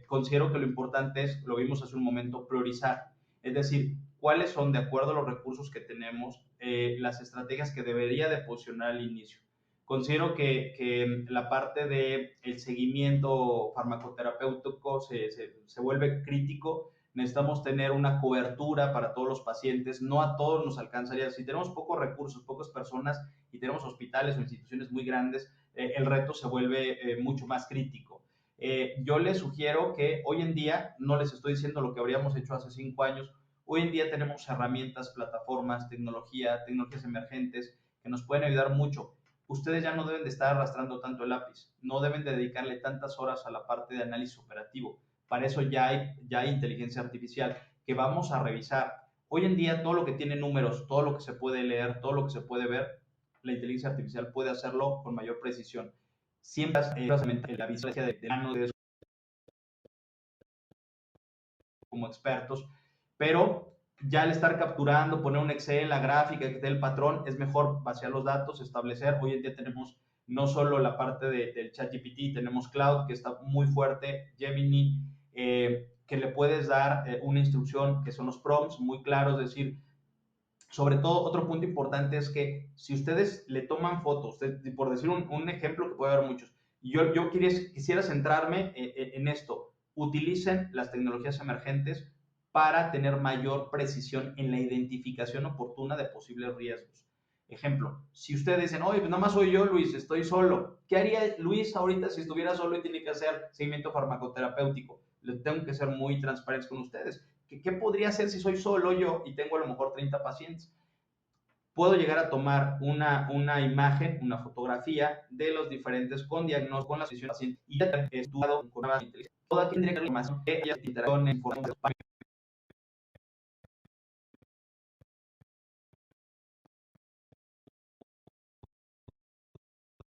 considero que lo importante es, lo vimos hace un momento, priorizar. Es decir, cuáles son, de acuerdo a los recursos que tenemos, las estrategias que debería de posicionar al inicio. Considero que la parte del seguimiento farmacoterapéutico se vuelve crítico. Necesitamos tener una cobertura para todos los pacientes. No a todos nos alcanzaría. Si tenemos pocos recursos, pocas personas y tenemos hospitales o instituciones muy grandes, el reto se vuelve mucho más crítico. Yo les sugiero que hoy en día, no les estoy diciendo lo que habríamos hecho hace 5 años, hoy en día tenemos herramientas, plataformas, tecnologías emergentes que nos pueden ayudar mucho. Ustedes ya no deben de estar arrastrando tanto el lápiz, no deben de dedicarle tantas horas a la parte de análisis operativo. Para eso ya hay inteligencia artificial que vamos a revisar. Hoy en día todo lo que tiene números, todo lo que se puede leer, todo lo que se puede ver, la inteligencia artificial puede hacerlo con mayor precisión. Siempre la visualización de mano de como expertos, pero ya al estar capturando, poner un Excel, la gráfica, que dé el patrón, es mejor vaciar los datos, establecer. Hoy en día tenemos no solo la parte del ChatGPT, tenemos Cloud, que está muy fuerte, Gemini, que le puedes dar una instrucción, que son los prompts muy claros, es decir, sobre todo, otro punto importante es que si ustedes le toman fotos, por decir un ejemplo que puede haber muchos, yo quisiera centrarme en esto, utilicen las tecnologías emergentes para tener mayor precisión en la identificación oportuna de posibles riesgos. Ejemplo, si ustedes dicen, oye, pues nada más soy yo, Luis, estoy solo. ¿Qué haría Luis ahorita si estuviera solo y tiene que hacer seguimiento farmacoterapéutico? Tengo que ser muy transparentes con ustedes. ¿Qué podría hacer si soy solo yo y tengo a lo mejor 30 pacientes? Puedo llegar a tomar una imagen, una fotografía de los diferentes con diagnóstico, con la sesión del paciente y ya he estudiado con nueva inteligencia. Toda aquella información que haya interacción en forma de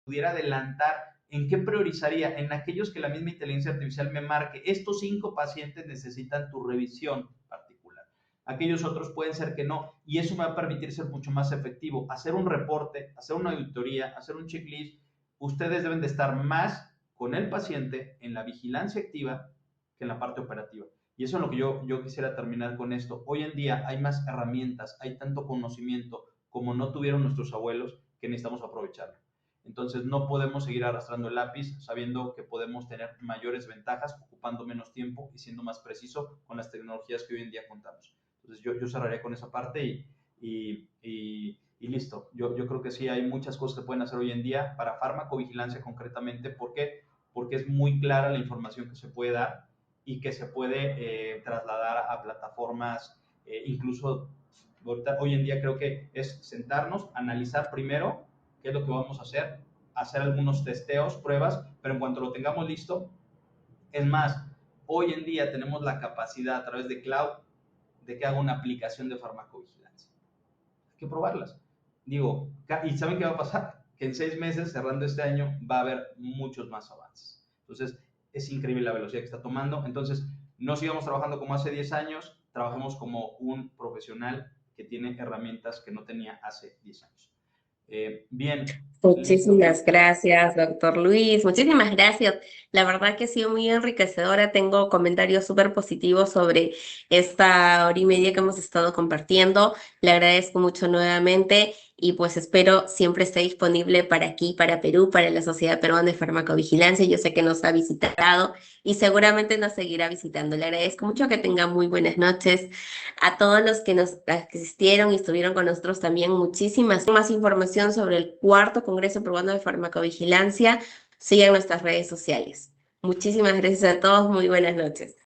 pudiera adelantar en qué priorizaría, en aquellos que la misma inteligencia artificial me marque, estos 5 pacientes necesitan tu revisión particular, aquellos otros pueden ser que no, y eso me va a permitir ser mucho más efectivo, hacer un reporte, hacer una auditoría, hacer un checklist. Ustedes deben de estar más con el paciente en la vigilancia activa que en la parte operativa. Y eso es lo que yo quisiera terminar con esto. Hoy en día hay más herramientas, hay tanto conocimiento como no tuvieron nuestros abuelos que necesitamos aprovecharlo. Entonces no podemos seguir arrastrando el lápiz sabiendo que podemos tener mayores ventajas ocupando menos tiempo y siendo más preciso con las tecnologías que hoy en día contamos. Entonces yo cerraría con esa parte y listo. Yo creo que sí hay muchas cosas que pueden hacer hoy en día para farmacovigilancia concretamente. ¿Por qué? Porque es muy clara la información que se puede dar y que se puede trasladar a plataformas, incluso hoy en día creo que es sentarnos, analizar primero qué es lo que vamos a hacer algunos testeos, pruebas, pero en cuanto lo tengamos listo, es más, hoy en día tenemos la capacidad a través de cloud de que haga una aplicación de farmacovigilancia. Hay que probarlas. Digo, ¿y saben qué va a pasar? Que en 6 meses, cerrando este año, va a haber muchos más avances. Entonces, es increíble la velocidad que está tomando. Entonces, no sigamos trabajando como hace 10 años, trabajemos como un profesional que tiene herramientas que no tenía hace 10 años. Bien, listo. Muchísimas gracias, doctor Luis. Muchísimas gracias. La verdad que ha sido muy enriquecedora. Tengo comentarios súper positivos sobre esta hora y media que hemos estado compartiendo. Le agradezco mucho nuevamente y pues espero siempre esté disponible para aquí, para Perú, para la Sociedad Peruana de Farmacovigilancia. Yo sé que nos ha visitado y seguramente nos seguirá visitando. Le agradezco mucho, que tenga muy buenas noches. A todos los que nos asistieron y estuvieron con nosotros también, muchísimas más información sobre el cuarto Congreso Peruano de Farmacovigilancia. Sigan nuestras redes sociales. Muchísimas gracias a todos. Muy buenas noches.